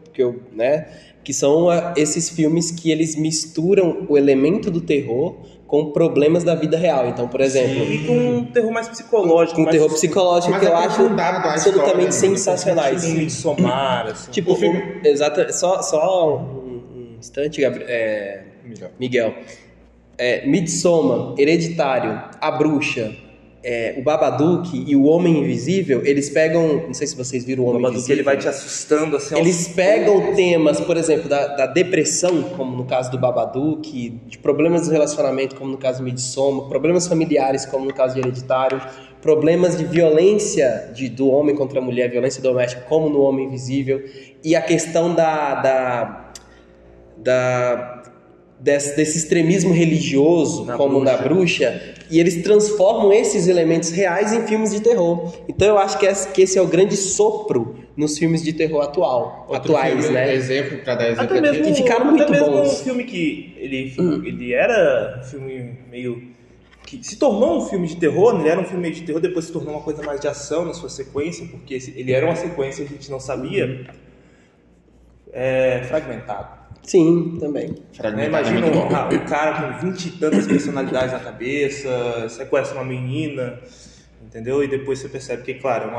né? que são esses filmes que eles misturam o elemento do terror com problemas da vida real. Então, por exemplo... E com um terror mais psicológico. Com um terror psicológico que eu acho absolutamente sensacionais. Um Midsommar, assim. Tipo, exato, só um instante, Miguel. Midsommar, Hereditário, A Bruxa, o Babadook e o Homem Invisível, eles pegam, não sei se vocês viram o Homem Invisível, ele vai te assustando assim. Eles pegam temas, por exemplo, da depressão, como no caso do Babadook, de problemas de relacionamento, como no caso do Midsommar, problemas familiares, como no caso de Hereditário, problemas de violência do homem contra a mulher, violência doméstica, como no Homem Invisível, e a questão desse extremismo religioso, como na Bruxa, e eles transformam esses elementos reais em filmes de terror. Então eu acho que esse é o grande sopro nos filmes de terror atuais, filme, né? Exemplo, para dar exemplo até aqui. Mesmo, e ficaram muito até mesmo bons. Um filme que ele era um filme meio... que se tornou um filme de terror, ele era um filme meio de terror, depois se tornou uma coisa mais de ação na sua sequência, porque ele era uma sequência que a gente não sabia. Fragmentado. Sim, também. Imagina um cara com 20 e tantas personalidades na cabeça, sequestra uma menina, entendeu? E depois você percebe que, claro,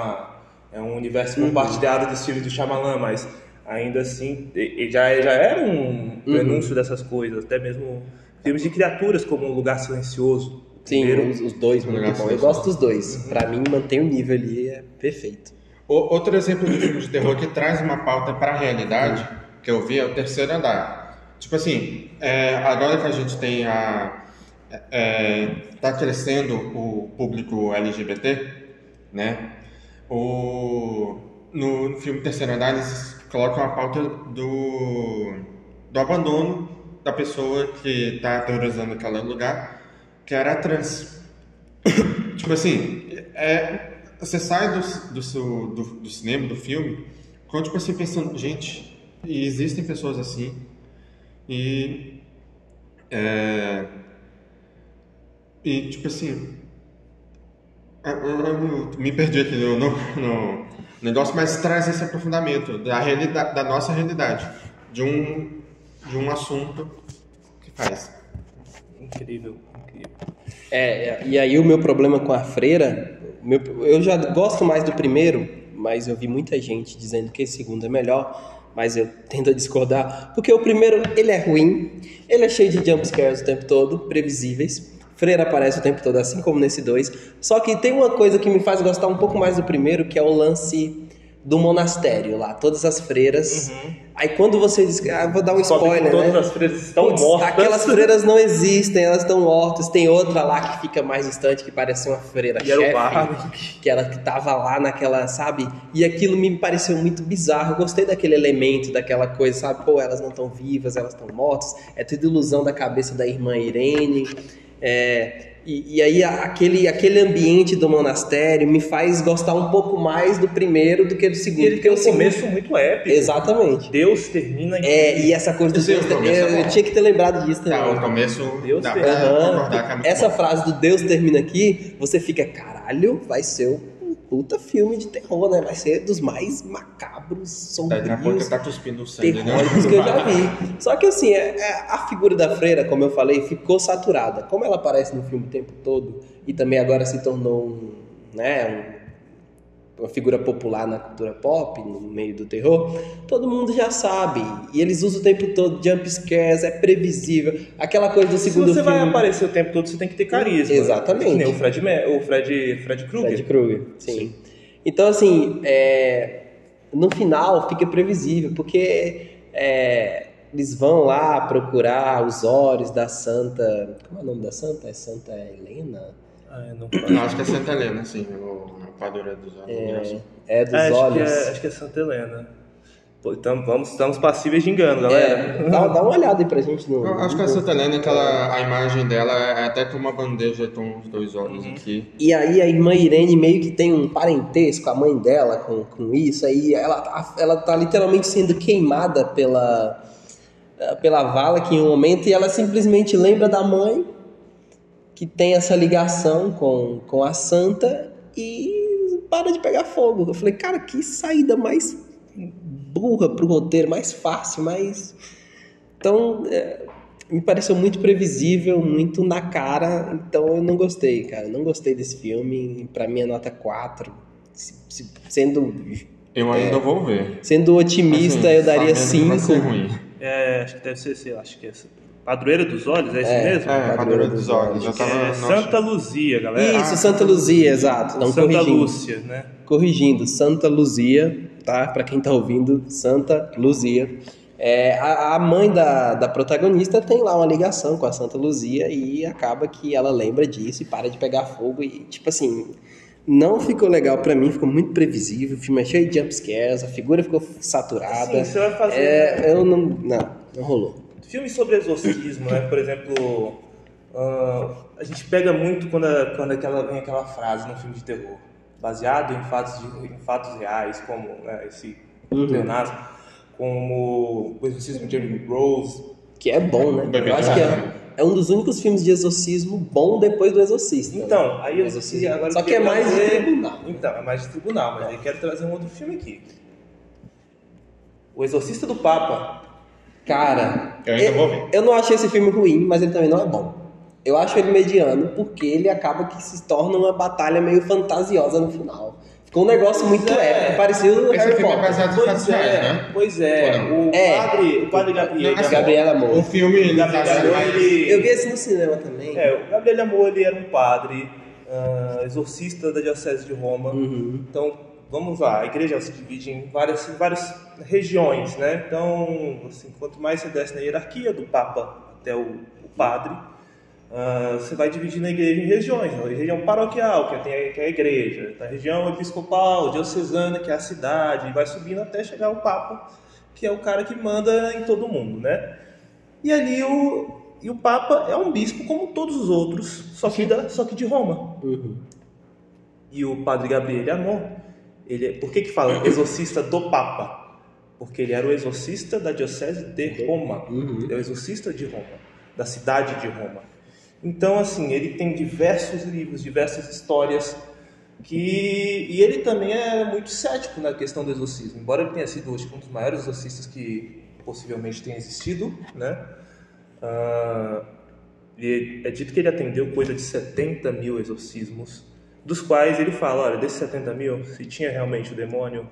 é um universo compartilhado dos filmes do Shyamalan, mas ainda assim já era um prenúncio dessas coisas, até mesmo filmes de criaturas como Um Lugar Silencioso. Sim, os dois, muito bom. Eu gosto dos dois. Pra mim, manter o nível ali é perfeito. Outro exemplo de filme de terror que traz uma pauta para a realidade, que eu vi, é O Terceiro Andar. Tipo assim, agora que a gente tem tá crescendo o público LGBT, né? No filme Terceiro Andar, eles colocam a pauta do abandono da pessoa que está aterrorizando aquele lugar, que era trans. Tipo assim, você sai do cinema, do filme, com tipo assim, pensando, gente, e existem pessoas assim, e tipo assim, eu me perdi aqui no negócio, mas traz esse aprofundamento da realidade, da nossa realidade, de um assunto que faz. Incrível. E aí o meu problema com a Freira, eu já gosto mais do primeiro, mas eu vi muita gente dizendo que esse segundo é melhor, mas eu tendo a discordar, porque o primeiro, ele é ruim, ele é cheio de jumpscares o tempo todo, previsíveis. Freira aparece o tempo todo, assim como nesse 2. Só que tem uma coisa que me faz gostar um pouco mais do primeiro, que é o lance do monastério lá, todas as freiras. Aí quando você diz, vou dar um spoiler, todas né? Todas as freiras estão mortas. Aquelas freiras não existem, elas estão mortas. Tem outra lá que fica mais distante, que parece uma freira chefe, que ela que tava lá naquela, sabe? E aquilo me pareceu muito bizarro. Eu gostei daquele elemento, daquela coisa, sabe? Pô, elas não estão vivas, elas estão mortas. É tudo ilusão da cabeça da irmã Irene. E aí aquele ambiente do monastério me faz gostar um pouco mais do primeiro do que do segundo. Ele tem um começo muito épico. Exatamente. Deus termina... E essa coisa do Deus... Eu tinha que ter lembrado disso também. O começo... Deus termina. Essa frase do Deus termina aqui, você fica, caralho, vai ser um puta filme de terror, né? Vai ser dos mais macabros, sombrios, tá cuspindo sangue, terróricos que eu já vi. Só que assim, a figura da freira, como eu falei, ficou saturada. Como ela aparece no filme o tempo todo e também agora se tornou uma figura popular na cultura pop, no meio do terror, todo mundo já sabe. E eles usam o tempo todo jump scares, é previsível. Aquela coisa do segundo filme... Se você vai aparecer o tempo todo, você tem que ter carisma. Exatamente. Que nem o Fred Krueger. Fred Krueger, sim. Então, assim, no final fica previsível, porque eles vão lá procurar os olhos da Santa... Como é o nome da Santa? É Santa Helena? Não, acho que é Santa Helena, sim, o padroeiro dos olhos. Dos olhos. Acho que é Santa Helena. Pô, então estamos passíveis de engano, galera. Dá uma olhada aí pra gente. Eu acho que a Santa Helena, a imagem dela é até com uma bandeja com os dois olhos aqui. E aí a irmã Irene meio que tem um parentesco, a mãe dela com isso. Aí ela tá literalmente sendo queimada pela vala aqui em um momento, e ela simplesmente lembra da mãe, que tem essa ligação com a santa, e para de pegar fogo. Eu falei, cara, que saída mais burra pro roteiro, mais fácil, mais... Então, me pareceu muito previsível, muito na cara, então eu não gostei, cara. Não gostei desse filme, pra mim é nota 4. Sendo... Eu ainda vou ver. Sendo otimista, assim, eu daria sabendo que vai 5. ser ruim. Acho que deve ser, sei lá, acho que é Padroeira dos Olhos, é esse mesmo? Padroeira dos Olhos. Santa Luzia, galera. Isso, Santa Luzia, exato. Não, Santa corrigindo. Lúcia, né? Corrigindo, Santa Luzia, tá? Pra quem tá ouvindo, Santa Luzia. A mãe da protagonista tem lá uma ligação com a Santa Luzia e acaba que ela lembra disso e para de pegar fogo e, tipo assim, não ficou legal pra mim, ficou muito previsível, o filme é cheio de jumpscares, a figura ficou saturada. Sim, você vai fazer... Eu não rolou. Filmes sobre exorcismo, né? Por exemplo, a gente pega muito quando vem aquela frase no filme de terror, baseado em fatos reais, como esse pleonasmo, como o exorcismo de Emily Rose. Que é bom, né? Eu acho que é um dos únicos filmes de exorcismo bom depois do Exorcista. Então, aí eu agora só que é mais de tribunal. Então, é mais de tribunal, mas eu quero trazer um outro filme aqui. O Exorcista do Papa. Cara, eu ainda vou ver. Eu não achei esse filme ruim, mas ele também não é bom. Eu acho ele mediano porque ele acaba que se torna uma batalha meio fantasiosa no final. Ficou um negócio muito épico, parecido Esse Harry filme é Potter. baseado em fatos reais, né? Pois é. O padre Gabriel. Gabriel Amor. O filme... Eu vi esse no cinema também. O Gabriel Amor, ele era um padre exorcista da Diocese de Roma. Então, vamos lá, a igreja se divide em várias regiões, né? Então, assim, quanto mais você desce na hierarquia, do Papa até o padre, você vai dividindo a igreja em regiões. A região paroquial, que é a igreja, a região episcopal, diocesana, que é a cidade, e vai subindo até chegar ao Papa, que é o cara que manda em todo mundo, né? E ali o Papa é um bispo como todos os outros, só que de Roma. E o padre Gabriel Amor, por que fala exorcista do Papa? Porque ele era o exorcista da Diocese de Roma. Ele é o exorcista de Roma, da cidade de Roma. Então, assim, ele tem diversos livros, diversas histórias, e ele também é muito cético na questão do exorcismo. Embora ele tenha sido, acho que, um dos maiores exorcistas que possivelmente tenha existido, né? É dito que ele atendeu coisa de 70 mil exorcismos, dos quais ele fala, olha, desses 70 mil, se tinha realmente o demônio,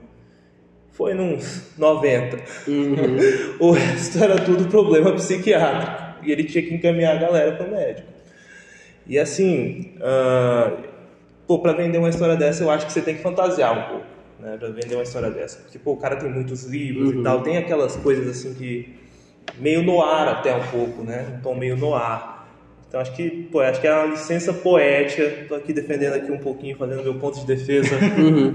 foi nos 90. O resto era tudo problema psiquiátrico. E ele tinha que encaminhar a galera para o médico. E assim, para vender uma história dessa, eu acho que você tem que fantasiar um pouco, né? Para vender uma história dessa. Porque, o cara tem muitos livros e tal, tem aquelas coisas assim que... meio noir até um pouco, né? Um tom meio noir. Então acho que é uma licença poética. Tô aqui defendendo aqui um pouquinho, fazendo meu ponto de defesa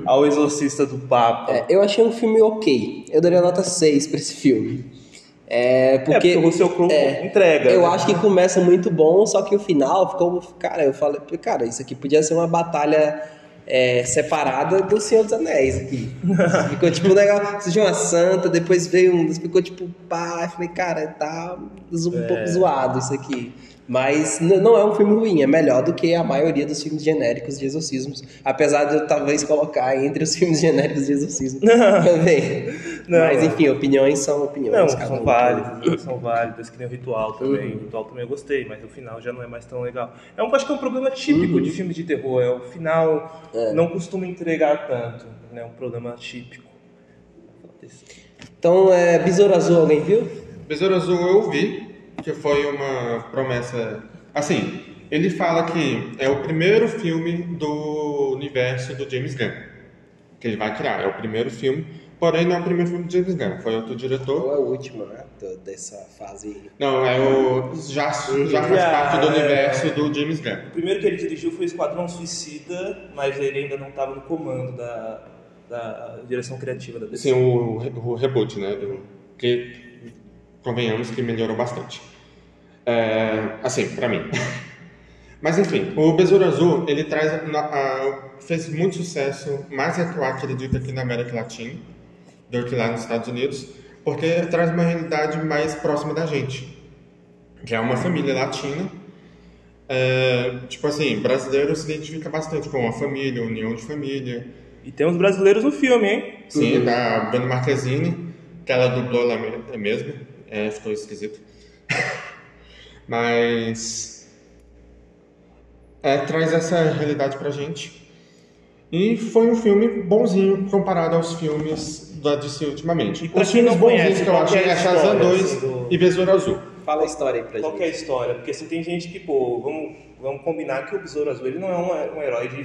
ao Exorcista do Papa. Eu achei um filme ok. Eu daria nota 6 pra esse filme. Porque o Russell Crowe entrega. Eu acho que começa muito bom, só que o final ficou... Cara, eu falei, isso aqui podia ser uma batalha separada do Senhor dos Anéis aqui. Ficou tipo legal, surgiu uma santa, depois veio ficou tipo pá, eu falei, cara, tá um pouco zoado isso aqui. Mas não é um filme ruim, é melhor do que a maioria dos filmes genéricos de exorcismos, apesar de eu talvez colocar entre os filmes genéricos de exorcismo também. Mas enfim, opiniões são opiniões. São válidas, que nem o Ritual também. O Ritual também eu gostei, mas o final já não é mais tão legal. Acho que é um problema típico de filmes de terror, o final não costuma entregar tanto, né? É um problema típico. Então, Besouro Azul, alguém viu? Besouro Azul eu vi, que foi uma promessa... Assim, ele fala que é o primeiro filme do universo do James Gunn, que ele vai criar. É o primeiro filme, porém não é o primeiro filme do James Gunn, foi outro diretor. Ou é o último, né, dessa fase? Não, já faz parte do universo do James Gunn. O primeiro que ele dirigiu foi Esquadrão Suicida, mas ele ainda não estava no comando da direção criativa da DC. Sim, o reboot, né, que... convenhamos que melhorou bastante. Assim, pra mim. Mas enfim, o Besouro Azul, ele fez muito sucesso, mais atual, acredito, aqui na América Latina do que lá nos Estados Unidos, porque traz uma realidade mais próxima da gente, que é uma família latina. Tipo assim, brasileiro se identifica bastante com a família, união de família. E tem uns brasileiros no filme, hein? Sim, da Bruna Marquezine. que ela dublou ela mesma. Ficou esquisito. Mas traz essa realidade pra gente. E foi um filme bonzinho comparado aos filmes da DC ultimamente. E pra Os quem filmes não bonzinhos conhece, que eu achei é Shazam 2 e Besouro Azul. Fala a história aí pra Qual gente. que é a história? Porque assim, tem gente que, vamos combinar que o Besouro Azul ele não é um herói de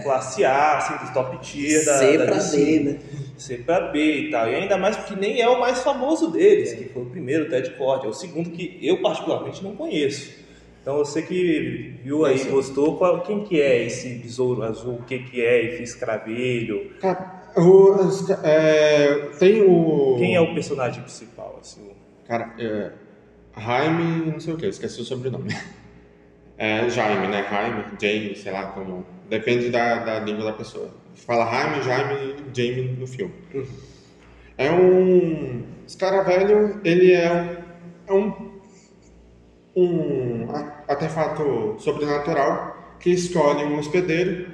classe A, assim, do top tier da pra DC. D, né? C pra B e tal. E ainda mais porque nem é o mais famoso deles, que foi o primeiro, o Ted Kord. É o segundo que eu particularmente não conheço. Então você que viu aí, gostou, quem que é esse Besouro Azul? O que é esse escravelho? Tem o... Quem é o personagem principal? Assim? Cara, Jaime, não sei o que, esqueci o sobrenome. Jaime, né? Jaime, sei lá como. Depende da língua da pessoa. Fala Jaime no filme. É um escaravelho, ele é um artefato sobrenatural que escolhe um hospedeiro.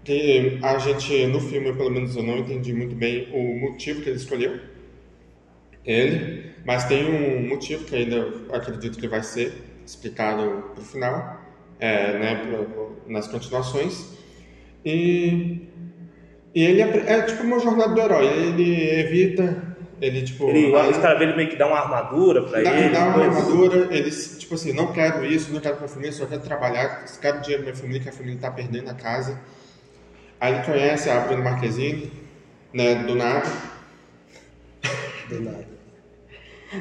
Que a gente, no filme, pelo menos eu não entendi muito bem o motivo que ele escolheu. Mas tem um motivo que ainda acredito que vai ser explicado pro final, nas continuações. E ele é tipo uma jornada do herói. Ele evita, os caras dele meio que dá uma armadura pra ele. Dá uma armadura, ele tipo assim, não quero isso, não quero pra família, só quero trabalhar, quero dinheiro da minha família, que a família tá perdendo a casa. Aí ele conhece a Bruna Marquezine, né, do nada.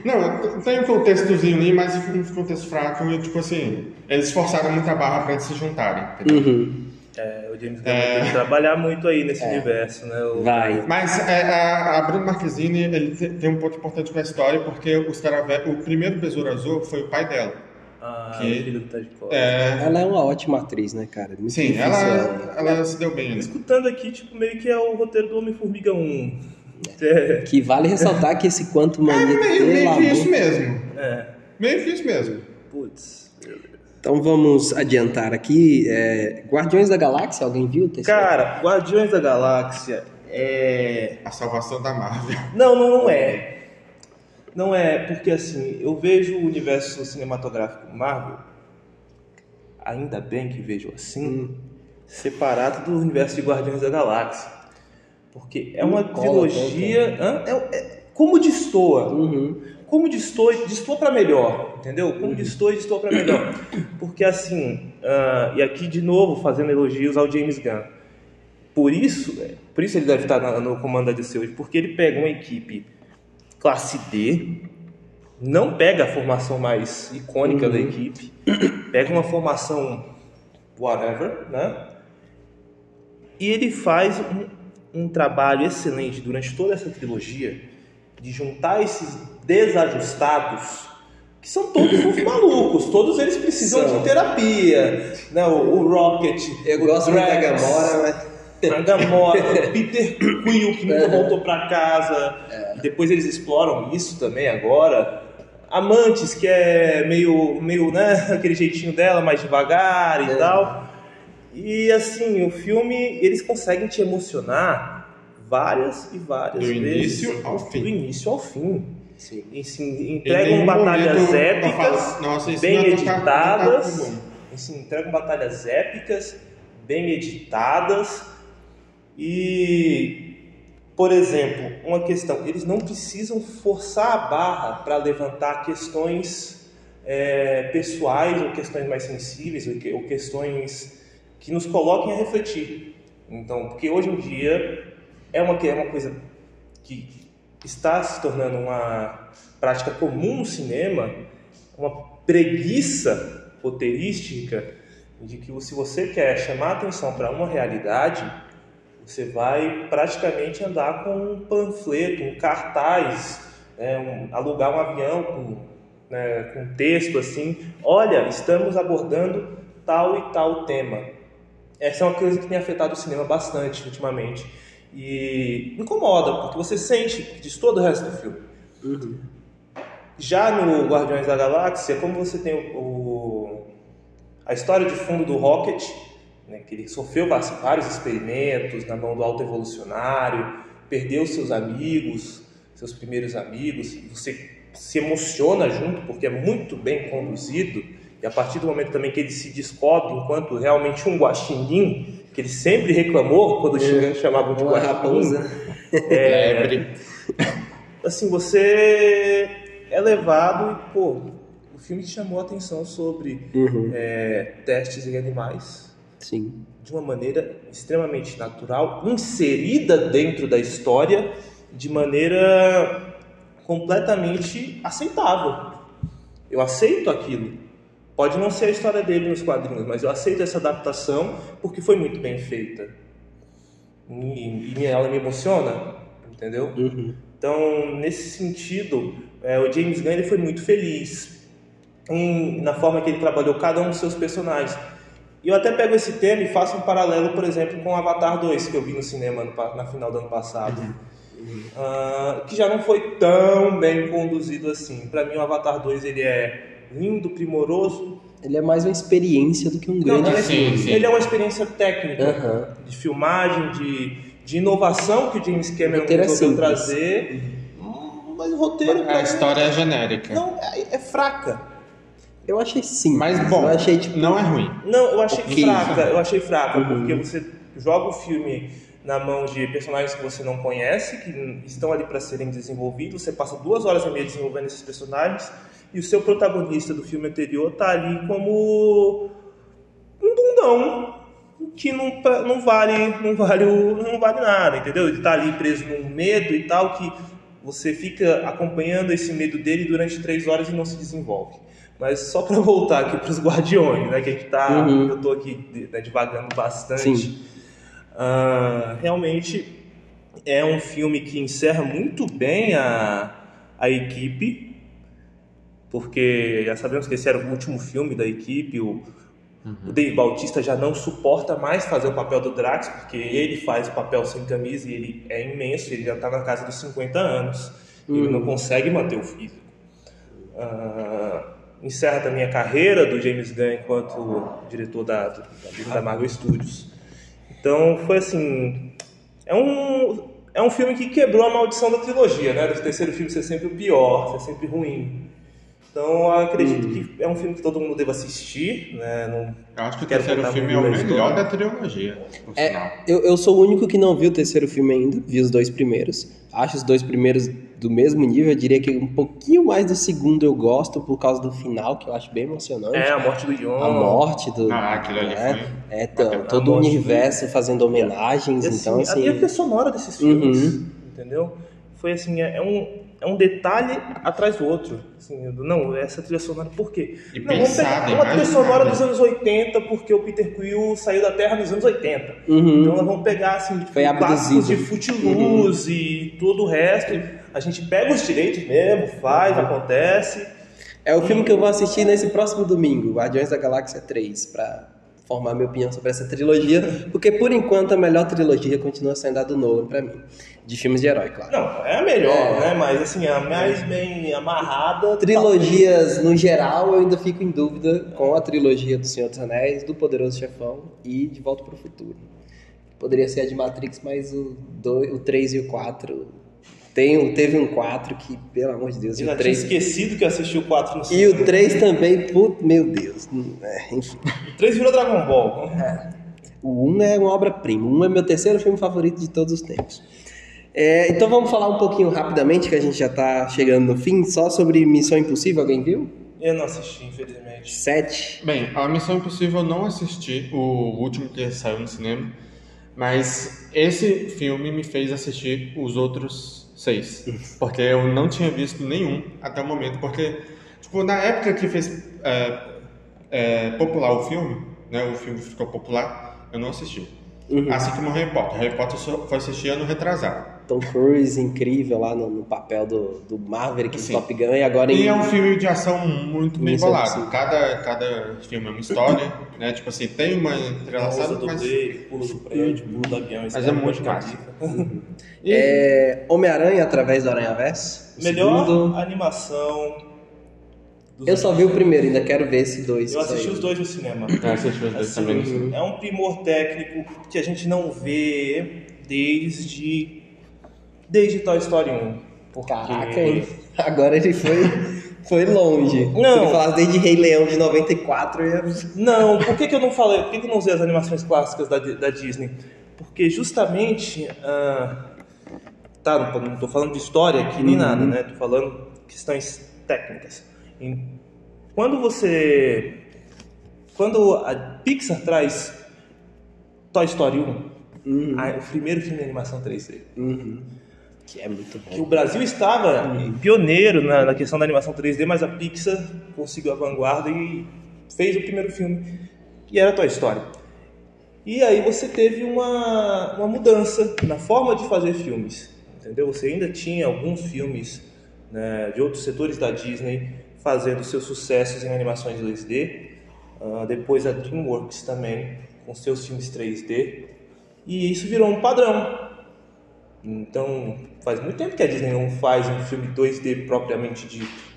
Não, tem um contextozinho ali, mas um contexto fraco, e tipo assim, eles forçaram muito a barra pra eles se juntarem, entendeu? O James Gunn tem que trabalhar muito aí nesse universo, né? Vai. Mas a Bruna Marquezine, ele tem um ponto importante com a história, porque o primeiro Besouro Azul foi o pai dela. Filho do Ted Kord. Ela é uma ótima atriz, né, cara? Muito Sim, difícil ela se deu bem, né? Escutando aqui, tipo, meio que é o roteiro do Homem-Formiga 1. Que vale ressaltar que esse Quantum Mania... Meio que isso mesmo. Meio que isso mesmo. Putz. Então vamos adiantar aqui. Guardiões da Galáxia, alguém viu? Cara, Guardiões da Galáxia é... a salvação da Marvel. Não é. Não é, porque assim, eu vejo o universo cinematográfico Marvel, ainda bem que vejo assim, separado do universo de Guardiões da Galáxia. Porque é uma trilogia... como destoa. Como destoa pra melhor, entendeu? Como destoa pra melhor. Porque assim, e aqui de novo fazendo elogios ao James Gunn. Por isso ele deve estar no comando da DC hoje, porque ele pega uma equipe classe D, não pega a formação mais icônica da equipe, pega uma formação whatever, né? E ele faz um trabalho excelente durante toda essa trilogia de juntar esses desajustados, que são todos uns malucos, todos eles precisam de terapia, né? O Rocket, eu gosto muito da Gamora, mas... A Gamora, o Peter Quill, que nunca voltou pra casa. E depois eles exploram isso também agora. A Mantis, que é meio né, aquele jeitinho dela, mais devagar e tal. E assim, o filme, eles conseguem te emocionar várias e várias vezes. Do início ao fim. Sim. E, assim, entregam batalhas épicas, bem editadas. Entregam batalhas épicas, bem editadas. E, por exemplo, uma questão, eles não precisam forçar a barra para levantar questões pessoais ou questões mais sensíveis ou questões que nos coloquem a refletir. Então, porque hoje em dia é uma coisa que está se tornando uma prática comum no cinema, uma preguiça roteirística de que se você quer chamar atenção para uma realidade, você vai praticamente andar com um panfleto, um cartaz, alugar um avião com texto assim, olha, estamos abordando tal e tal tema. Essa é uma coisa que tem afetado o cinema bastante ultimamente e incomoda, porque você sente que diz todo o resto do filme. Já no Guardiões da Galáxia, como você tem a história de fundo do Rocket, né, que ele sofreu vários experimentos na mão do autoevolucionário, perdeu seus amigos, seus primeiros amigos, você se emociona junto porque é muito bem conduzido, e a partir do momento também que ele se descobre enquanto realmente um guaxinim, que ele sempre reclamou quando os chilenos chamavam de guaxinim, assim, você é levado e, pô, o filme chamou a atenção sobre testes em animais. Sim. De uma maneira extremamente natural, inserida dentro da história de maneira completamente aceitável. Eu aceito aquilo. Pode não ser a história dele nos quadrinhos, mas eu aceito essa adaptação porque foi muito bem feita. E ela me emociona, entendeu? Então, nesse sentido, o James Gunn ele foi muito feliz na forma que ele trabalhou cada um dos seus personagens. E eu até pego esse tema e faço um paralelo, por exemplo, com Avatar 2, que eu vi no cinema na final do ano passado. Que já não foi tão bem conduzido assim. Para mim, o Avatar 2 ele é lindo, primoroso. Ele é mais uma experiência do que um grande filme. Ele é uma experiência técnica, de filmagem, de inovação que o James Cameron resolveu trazer. Mas o roteiro... A história é genérica. Não, é fraca. Eu achei sim. Mas bom, eu achei, não é ruim. Não, eu achei fraca, porque você joga o filme na mão de personagens que você não conhece, que estão ali para serem desenvolvidos, você passa 2 horas e meia desenvolvendo esses personagens, e o seu protagonista do filme anterior tá ali como um bundão que não vale nada, entendeu? Ele tá ali preso num medo e tal, que você fica acompanhando esse medo dele durante 3 horas e não se desenvolve. Mas só para voltar aqui para os Guardiões, né, que a gente tá, eu tô aqui divagando bastante. Realmente é um filme que encerra muito bem a equipe, porque já sabemos que esse era o último filme da equipe. O Dave Bautista já não suporta mais fazer o papel do Drax, porque ele faz o papel sem camisa e ele é imenso, ele já está na casa dos 50 anos, e ele não consegue manter o físico. Encerra também a carreira do James Gunn enquanto diretor da Marvel Studios. Então foi assim, é um filme que quebrou a maldição da trilogia, né? Do terceiro filme ser sempre o pior, ser sempre ruim. Então eu acredito que é um filme que todo mundo deve assistir, né? Eu acho que o terceiro filme é o melhor da trilogia, por sinal. Eu sou o único que não viu o terceiro filme ainda, vi os 2 primeiros. Acho os 2 primeiros do mesmo nível, eu diria que um pouquinho mais do segundo eu gosto por causa do final, que eu acho bem emocionante. A morte do John. A morte do... aquilo ali foi... todo o universo fazendo homenagens, assim, então assim... A trilha sonora desses filmes, entendeu? Foi assim, é um detalhe atrás do outro. Assim, essa trilha sonora, por quê? Vamos pegar uma trilha sonora dos anos 80, porque o Peter Quill saiu da Terra nos anos 80. Então nós vamos pegar assim, clássicos de Footloose e todo o resto. A gente pega os direitos mesmo, acontece. É o filme que eu vou assistir nesse próximo domingo, Guardiões da Galáxia 3, pra formar minha opinião sobre essa trilogia, porque por enquanto a melhor trilogia continua sendo a do Nolan pra mim. De filmes de herói, claro. Não, é a melhor, né? Mas assim, a mais bem amarrada... Trilogias, no geral, eu ainda fico em dúvida com a trilogia do Senhor dos Anéis, do Poderoso Chefão e De Volta para o Futuro. Poderia ser a de Matrix, mas o 3 e o 4... Teve um 4 que, pelo amor de Deus... Eu já tinha esquecido que eu assisti o 4 no cinema. E o 3 também, meu Deus. Enfim. O 3 virou Dragon Ball. O 1 é uma obra-prima. O 1 é meu terceiro filme favorito de todos os tempos. Então vamos falar um pouquinho rapidamente, que a gente já está chegando no fim, só sobre Missão Impossível. Alguém viu? Eu não assisti, infelizmente. 7. Bem, a Missão Impossível eu não assisti, o último que saiu no cinema, mas esse filme me fez assistir os outros 6, porque eu não tinha visto nenhum até o momento, porque tipo, na época que fez popular o filme, né, o filme ficou popular, eu não assisti. Assim como o Harry Potter. Harry Potter só foi assistir ano retrasado. Tom Cruise incrível lá no papel do Maverick, do Top Gun, e agora... E é um filme de ação muito bem bolado. Cada filme é uma história, né? Tipo assim, tem uma entrelaçada, mas... pulo do prédio, pulo do avião... Mas é muito massa. Homem-Aranha através do Aranhaverso. Melhor animação... Eu só vi o primeiro, ainda quero ver esse 2. Eu assisti os 2 no cinema. Assisti os 2 também no cinema. É um primor técnico que a gente não vê desde Toy Story 1. Caraca, hein? Agora ele foi longe. Não. Se ele falasse desde Rei Leão de 94, eu ia... Não, por que eu não falei? Por que eu não usei as animações clássicas da Disney? Porque justamente... não tô falando de história aqui nem nada, né? Tô falando questões técnicas. Quando a Pixar traz Toy Story 1, o primeiro filme de animação 3D, que é muito bom. que o Brasil estava pioneiro na questão da animação 3D, mas a Pixar conseguiu a vanguarda e fez o primeiro filme, que era Toy Story. E aí você teve uma mudança na forma de fazer filmes, entendeu? Você ainda tinha alguns filmes, né, de outros setores da Disney fazendo seus sucessos em animações 2D, depois a DreamWorks também com seus filmes 3D, e isso virou um padrão. Então faz muito tempo que a Disney não faz um filme 2D propriamente dito.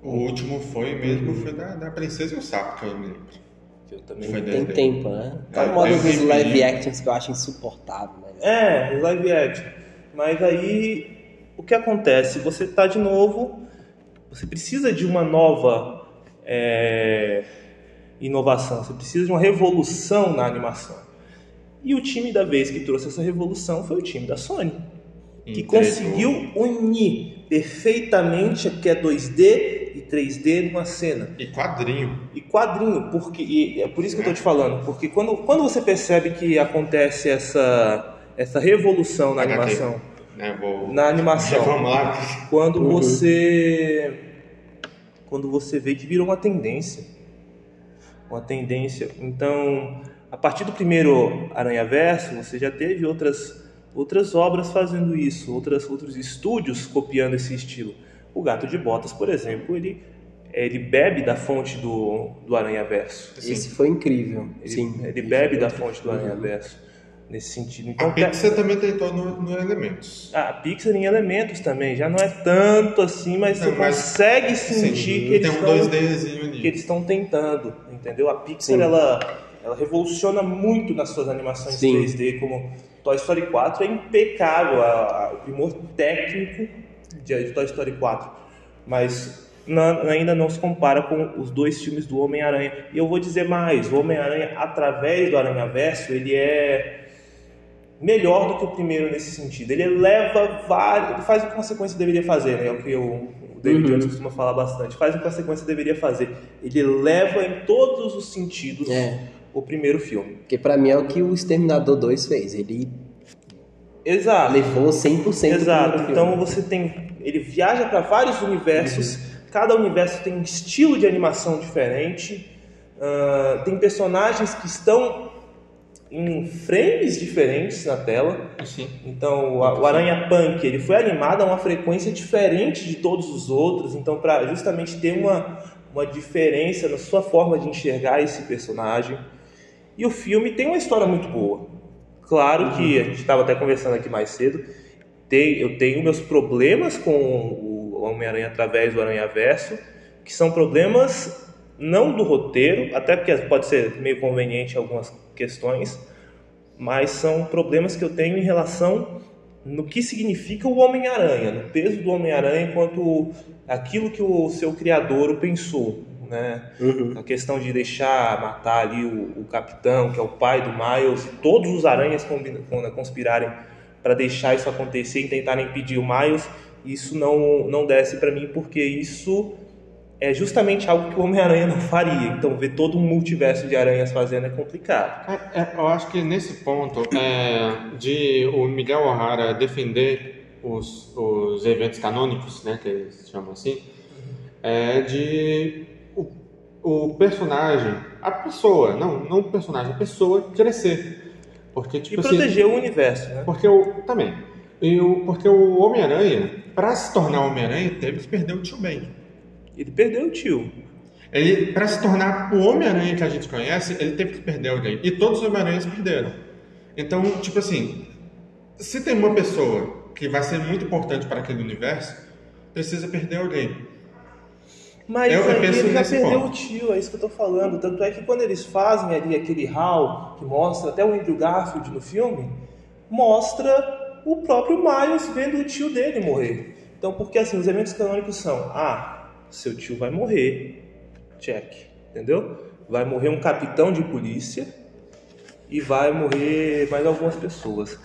O último foi da Princesa e o Sapo, que eu me lembro. Eu também Tem tempo, né? Tá o modo dos live actions que eu acho insuportável. Mas... live action. Mas aí, o que acontece? Você tá de novo, você precisa de uma nova inovação, você precisa de uma revolução na animação. E o time da vez que trouxe essa revolução foi o time da Sony, que conseguiu unir perfeitamente o que é 2D e 3D numa cena. E quadrinho, porque é por isso que eu tô te falando, porque quando você percebe que acontece essa revolução na animação, vamos lá. quando você vê que virou uma tendência. Então, a partir do primeiro Aranhaverso, você já teve outras obras fazendo isso, outros estúdios copiando esse estilo. O Gato de Botas, por exemplo, ele bebe da fonte do Aranhaverso. Esse foi incrível. Ele bebe da fonte do Aranhaverso nesse sentido. Então, a Pixar também tentou no Elementos. A Pixar em Elementos também, já não é tanto assim, mas você consegue sentir que eles estão tentando, entendeu? A Pixar, ela revoluciona muito nas suas animações 3D, como Toy Story 4 é impecável, o primor técnico de Toy Story 4, mas ainda não se compara com os dois filmes do Homem-Aranha. E eu vou dizer mais, o Homem-Aranha, através do Aranhaverso, ele é melhor do que o primeiro nesse sentido. Ele ele faz o que uma sequência deveria fazer, né? É o que o David Jones costuma falar bastante. Faz o que uma sequência deveria fazer. Ele leva em todos os sentidos o primeiro filme. Porque pra mim é o que o Exterminador 2 fez. Ele levou 100%. Exato. Então ele viaja para vários universos. Cada universo tem um estilo de animação diferente. Tem personagens que estão em frames diferentes na tela. Sim. Então o Aranha Punk, ele foi animado a uma frequência diferente de todos os outros, então para justamente ter uma diferença na sua forma de enxergar esse personagem. E o filme tem uma história muito boa. Claro que a gente estava até conversando aqui mais cedo, eu tenho meus problemas com o Homem-Aranha através do Aranhaverso, que são problemas não do roteiro, até porque pode ser meio conveniente em algumas questões, mas são problemas que eu tenho em relação no que significa o Homem-Aranha, no peso do Homem-Aranha enquanto aquilo que o seu criador pensou, né? A questão de deixar matar ali o Capitão, que é o pai do Miles, e todos os aranhas conspirarem para deixar isso acontecer e tentarem impedir o Miles, isso não desce para mim, porque isso é justamente algo que o Homem-Aranha não faria. Então, ver todo um multiverso de aranhas fazendo é complicado. Eu acho que nesse ponto, de o Miguel O'Hara defender os eventos canônicos, né, que eles chamam assim, de o personagem, a pessoa, não o personagem, a pessoa crescer. Porque, tipo, e proteger o universo, né? Porque o Homem-Aranha, para se tornar Homem-Aranha, teve que perder o tio Ben. Ele perdeu o tio. Ele, para se tornar o Homem-Aranha que a gente conhece, ele teve que perder alguém. E todos os Homem-Aranhas perderam. Então, tipo assim, se tem uma pessoa que vai ser muito importante para aquele universo, precisa perder alguém. Mas ele já perdeu o tio, é isso que eu tô falando. Tanto é que quando eles fazem ali aquele hall, que mostra até o Andrew Garfield no filme, mostra o próprio Miles vendo o tio dele morrer. Então, porque assim, os eventos canônicos são: seu tio vai morrer, check, entendeu? Vai morrer um capitão de polícia e vai morrer mais algumas pessoas.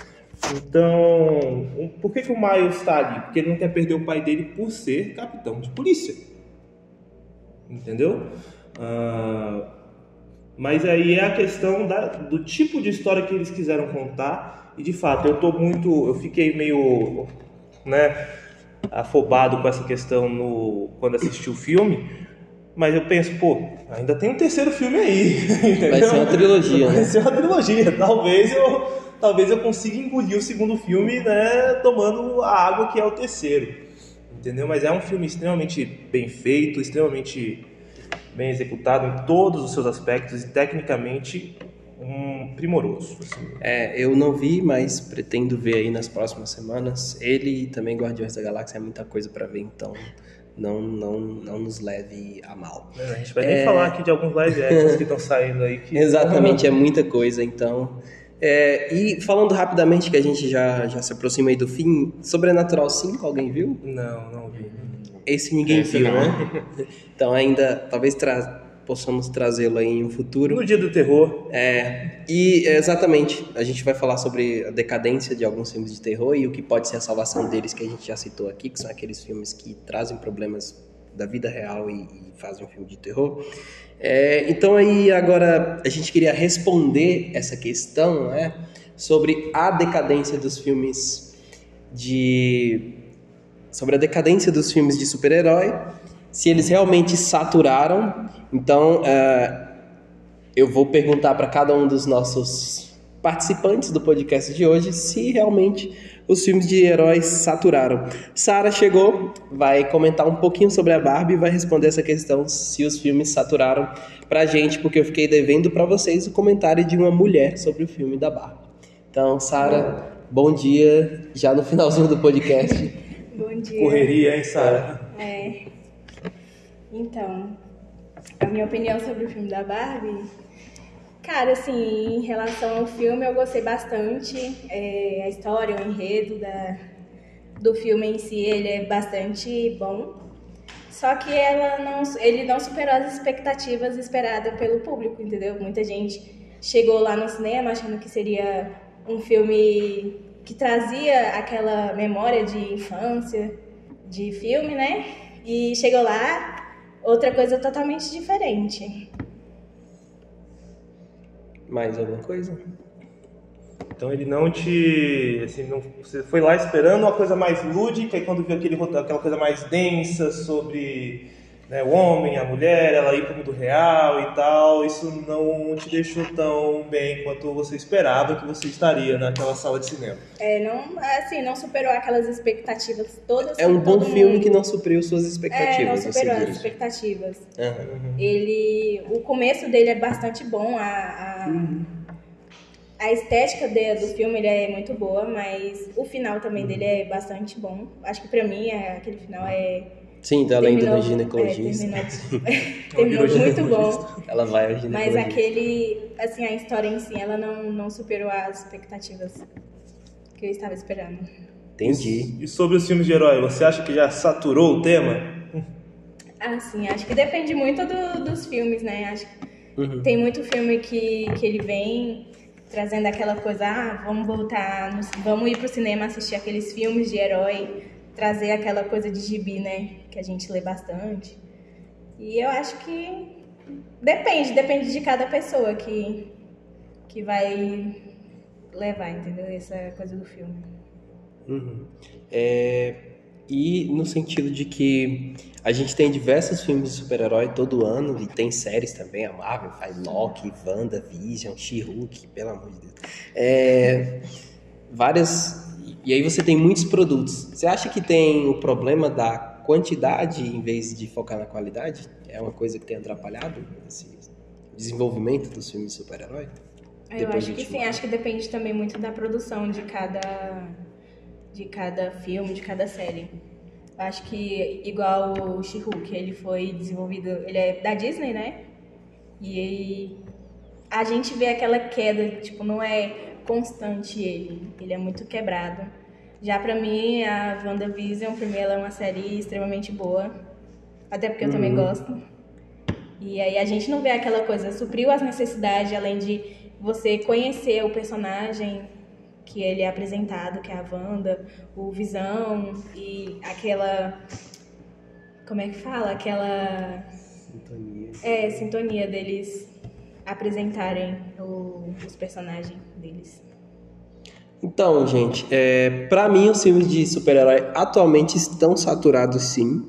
Então, por que o Miles está ali? Porque ele não quer perder o pai dele por ser capitão de polícia. Entendeu? Mas aí é a questão do tipo de história que eles quiseram contar. E de fato, eu fiquei meio, né, afobado com essa questão quando assisti o filme. Mas eu penso, ainda tem um terceiro filme aí. Entendeu? Vai ser uma trilogia, né? Vai ser uma trilogia. Talvez eu consiga engolir o segundo filme, né, tomando a água que é o terceiro. Entendeu? Mas é um filme extremamente bem feito, extremamente bem executado em todos os seus aspectos e tecnicamente primoroso. Assim. Eu não vi, mas pretendo ver aí nas próximas semanas. Ele e também Guardiões da Galáxia é muita coisa para ver, então não nos leve a mal. A gente vai nem falar aqui de alguns live actions que estão saindo aí. Exatamente, é muita coisa, então... e falando rapidamente, que a gente já se aproxima aí do fim, Sobrenatural 5, alguém viu? Não vi. Esse ninguém viu, né? Então ainda, talvez possamos trazê-lo aí em um futuro. No dia do terror. Exatamente, a gente vai falar sobre a decadência de alguns filmes de terror e o que pode ser a salvação deles, que a gente já citou aqui, que são aqueles filmes que trazem problemas da vida real e fazem um filme de terror. Então aí agora a gente queria responder essa questão, né, sobre a decadência dos filmes sobre a decadência dos filmes de super-herói, se eles realmente saturaram. Então eu vou perguntar para cada um dos nossos participantes do podcast de hoje se realmente os filmes de heróis saturaram. Sara chegou, vai comentar um pouquinho sobre a Barbie e vai responder essa questão se os filmes saturaram pra gente, porque eu fiquei devendo para vocês o comentário de uma mulher sobre o filme da Barbie. Então, Sara, bom dia, já no finalzinho do podcast. Bom dia. Correria, hein, Sara? Então, a minha opinião sobre o filme da Barbie... Cara, assim, em relação ao filme, eu gostei bastante. A história, o enredo do filme em si, ele é bastante bom. Só que ele não superou as expectativas esperadas pelo público, entendeu? Muita gente chegou lá no cinema achando que seria um filme que trazia aquela memória de infância, de filme, né? E chegou lá, outra coisa totalmente diferente. Mais alguma coisa? Então ele não te... Assim, você foi lá esperando uma coisa mais lúdica e quando viu aquela coisa mais densa sobre, né, o homem, a mulher, ela ir para o mundo real e tal, isso não te deixou tão bem quanto você esperava que você estaria naquela sala de cinema. Não superou aquelas expectativas todas. É um bom filme que não supriu suas expectativas. Não superou as expectativas. Uhum. O começo dele é bastante bom, a estética do filme ele é muito boa, mas o final também dele é bastante bom. Acho que pra mim aquele final Sim, da lenda do ginecologista. Terminou muito bom. Ela vai ao ginecologista. Mas a história em si, ela não superou as expectativas que eu estava esperando. Entendi. E sobre os filmes de herói, você acha que já saturou o tema? Sim, acho que depende muito dos filmes, né? Acho que tem muito filme que ele vem trazendo aquela coisa, vamos ir pro cinema assistir aqueles filmes de herói, trazer aquela coisa de gibi, né, que a gente lê bastante. E eu acho que depende de cada pessoa que vai levar, entendeu, essa coisa do filme. E no sentido de que a gente tem diversos filmes de super-herói todo ano, e tem séries também, a Marvel faz Loki, WandaVision, She-Hulk, pelo amor de Deus. Várias... E aí você tem muitos produtos. Você acha que tem o problema da quantidade em vez de focar na qualidade? É uma coisa que tem atrapalhado esse desenvolvimento dos filmes de super-herói? Eu acho que sim, acho que depende também muito da produção de cada filme, de cada série. Acho que igual o She-Hulk, ele foi desenvolvido, ele é da Disney, né? E aí a gente vê aquela queda, tipo, não é constante ele é muito quebrado. Já pra mim, a WandaVision, pra mim, ela é uma série extremamente boa. Até porque eu também gosto. E aí a gente não vê aquela coisa, supriu as necessidades, além de você conhecer o personagem que ele é apresentado, que é a Wanda, o Visão e aquela... Como é que fala? Aquela... sintonia deles apresentarem os personagens deles. Então, gente, pra mim os filmes de super-herói atualmente estão saturados, sim.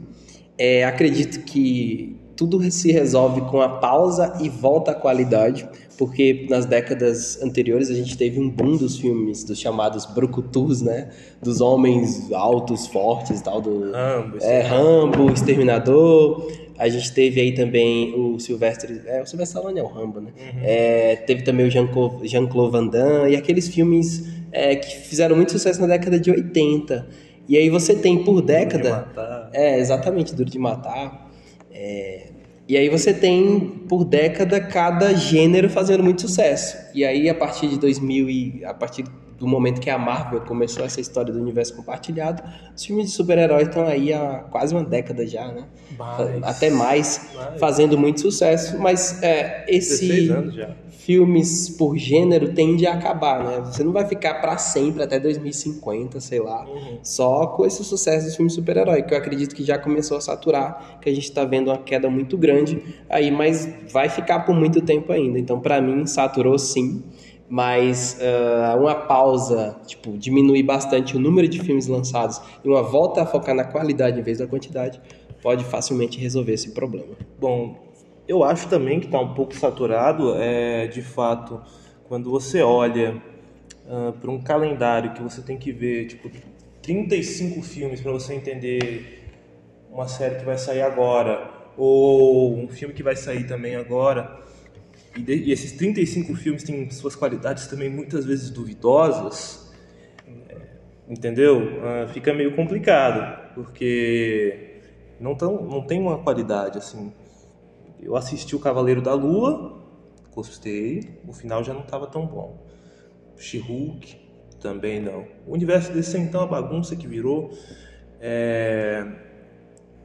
Acredito que tudo se resolve com a pausa e volta à qualidade, porque nas décadas anteriores a gente teve um boom dos filmes, dos chamados brucutus, né? Dos homens altos, fortes e tal, do Rambo, Exterminador. A gente teve aí também o Sylvester Stallone é o Rambo, né? Teve também o Jean-Claude Van Damme e aqueles filmes que fizeram muito sucesso na década de 80. E aí você tem por década... Duro de Matar. Exatamente, Duro de Matar. E aí você tem, por década, cada gênero fazendo muito sucesso. E aí, a partir de 2000 a partir do momento que a Marvel começou essa história do universo compartilhado, os filmes de super-herói estão aí há quase uma década já, né? Até mais, fazendo muito sucesso. Mas 16 anos já. Filmes por gênero tende a acabar, né? Você não vai ficar para sempre até 2050, sei lá, só com esse sucesso dos filmes de super-herói, que eu acredito que já começou a saturar, que a gente tá vendo uma queda muito grande aí, mas vai ficar por muito tempo ainda. Então, para mim, saturou sim, mas uma pausa, tipo, diminuir bastante o número de filmes lançados e uma volta a focar na qualidade em vez da quantidade, pode facilmente resolver esse problema. Bom, eu acho também que está um pouco saturado, de fato, quando você olha para um calendário que você tem que ver, tipo, 35 filmes para você entender uma série que vai sair agora, ou um filme que vai sair também agora, e esses 35 filmes têm suas qualidades também muitas vezes duvidosas, entendeu? Fica meio complicado, porque não tem uma qualidade, assim. Eu assisti o Cavaleiro da Lua, gostei, o final já não estava tão bom. She-Hulk, também não. O universo desse é então a bagunça que virou.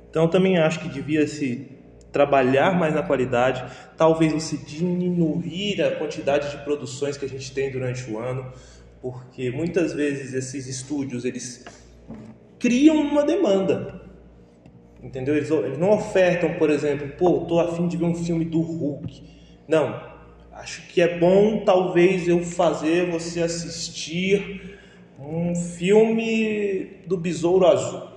Então eu também acho que devia se trabalhar mais na qualidade, talvez você diminuir a quantidade de produções que a gente tem durante o ano, porque muitas vezes esses estúdios, eles criam uma demanda. Entendeu? Eles não ofertam, por exemplo, tô a fim de ver um filme do Hulk. Não, acho que é bom talvez eu fazer você assistir um filme do Besouro Azul,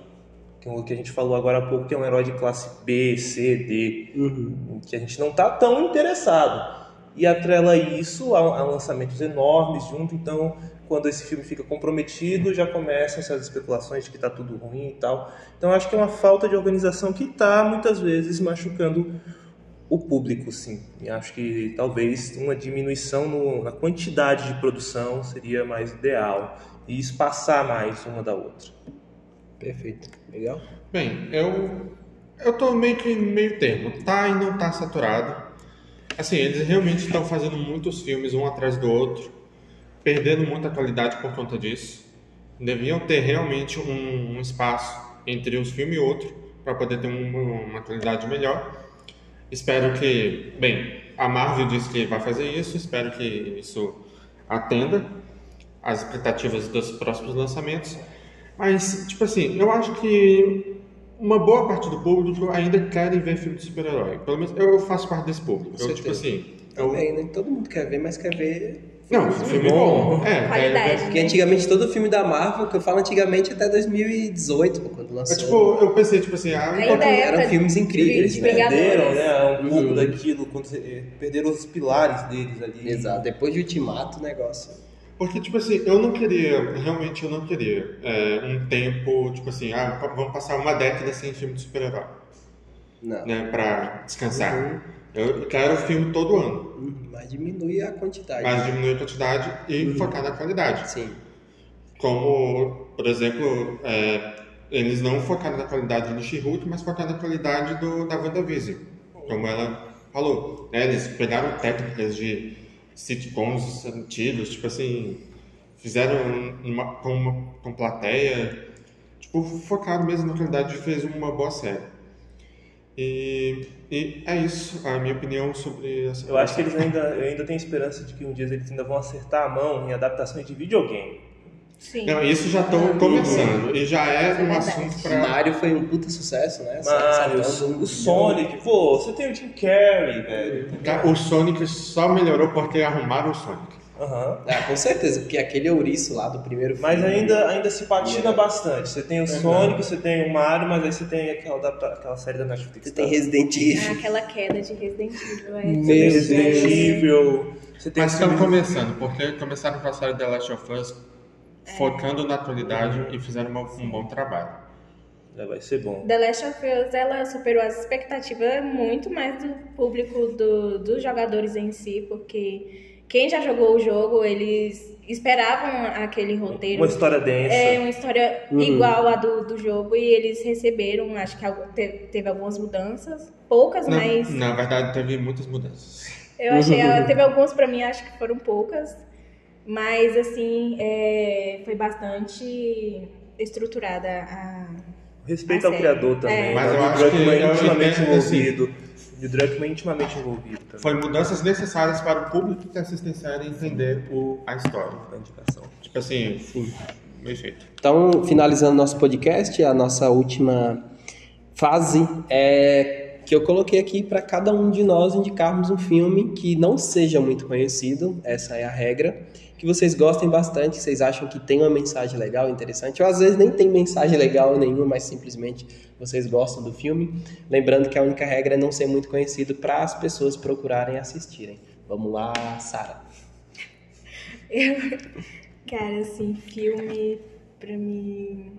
que a gente falou agora há pouco, que é um herói de classe B, C, D, que a gente não está tão interessado. E atrela isso a lançamentos enormes junto, então quando esse filme fica comprometido, já começam essas especulações de que está tudo ruim e tal. Então acho que é uma falta de organização que está, muitas vezes, machucando o público, sim. E acho que talvez uma diminuição na quantidade de produção seria mais ideal e espaçar mais uma da outra. Perfeito. Legal? Bem, eu tô meio que no meio termo. Tá e não tá saturado. Assim, eles realmente estão fazendo muitos filmes um atrás do outro, perdendo muita qualidade por conta disso. Deviam ter realmente um espaço entre um filme e outro para poder ter uma qualidade melhor. Espero que... Bem, a Marvel disse que vai fazer isso. Espero que isso atenda às expectativas dos próximos lançamentos. Mas, tipo assim, eu acho que uma boa parte do público ainda querem ver filme de super-herói. Pelo menos eu faço parte desse público. Tipo assim... Também, né? Todo mundo quer ver, mas quer ver... Não, filme bom. Qualidade. Porque antigamente todo filme da Marvel, que eu falo antigamente até 2018, quando lançou. Tipo, eu pensei, tipo assim, eram filmes incríveis. Eles perderam, né, um pouco daquilo, perderam os pilares deles ali. Exato, depois de Ultimato o negócio. Porque, tipo assim, eu não queria um tempo, tipo assim, vamos passar uma década sem filme de super-herói. Não. Né, pra descansar. Eu quero filme todo ano. Mas diminui a quantidade. Mas diminui a quantidade e focar na qualidade. Sim. Como, por exemplo, eles não focaram na qualidade do She-Hulk, mas focaram na qualidade da WandaVision. Como ela falou. Né? Eles pegaram técnicas de sitcoms antigos, tipo assim, fizeram com plateia, tipo, focado mesmo na qualidade e fez uma boa série. E é isso, a minha opinião sobre essa. Eu acho que eu ainda tenho esperança de que um dia eles ainda vão acertar a mão em adaptações de videogame. Sim. Não, isso já estão começando, e já é um assunto para... Mario foi um puta sucesso, né? Mario, Saltando o Sonic, pô, você tem o Jim Carrey, velho. O Sonic só melhorou porque arrumaram o Sonic. Aham. Ah, com certeza, porque aquele ouriço lá do primeiro filme... Mas ainda se patina bastante. Você tem o Sonic, você tem o Mario, mas aí você tem aquela série da Netflix. Você tem Resident Evil. Aquela queda de Resident Evil. Você tem Resident Evil. Você tem Mas estão começando, porque começaram com a série The Last of Us, focando na atualidade e fizeram um bom trabalho. Vai ser bom. The Last of Us, ela superou as expectativas muito mais do público, dos jogadores em si, porque quem já jogou o jogo, eles esperavam aquele roteiro. Uma história densa. Uma história igual à do jogo, e eles receberam, acho que teve algumas mudanças, poucas, mas... Na verdade, teve muitas mudanças. Eu achei, teve alguns pra mim, acho que foram poucas, mas assim, foi bastante estruturada a Respeito a ao série. criador também. Mas eu o acho que Druckmann eu intimamente entendo, envolvido. E o Druckmann intimamente envolvido também. Foi mudanças necessárias para o público que assiste a série entender a história. A indicação. Tipo assim, bem feito. Então, finalizando nosso podcast, a nossa última fase é que eu coloquei aqui para cada um de nós indicarmos um filme que não seja muito conhecido, essa é a regra, que vocês gostem bastante, que vocês acham que tem uma mensagem legal, interessante, ou às vezes nem tem mensagem legal nenhuma, mas simplesmente vocês gostam do filme. Lembrando que a única regra é não ser muito conhecido para as pessoas procurarem assistirem. Vamos lá, Sara. Cara, assim, filme, pra mim...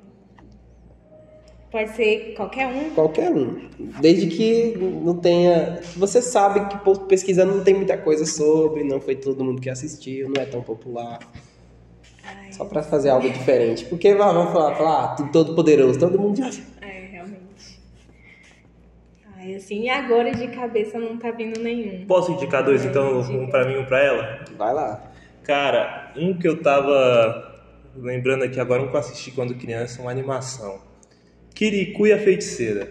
Pode ser qualquer um? Qualquer um. Desde que não tenha... Você sabe que pesquisando não tem muita coisa sobre, não foi todo mundo que assistiu, não é tão popular. Só pra fazer algo diferente. Porque vamos falar todo poderoso, todo mundo já... Realmente. Assim, agora de cabeça não tá vindo nenhum. Posso indicar dois, então? Um pra mim e um pra ela? Vai lá. Cara, um que eu tava lembrando aqui agora, um que eu assisti quando criança, uma animação. Kirikou e a Feiticeira.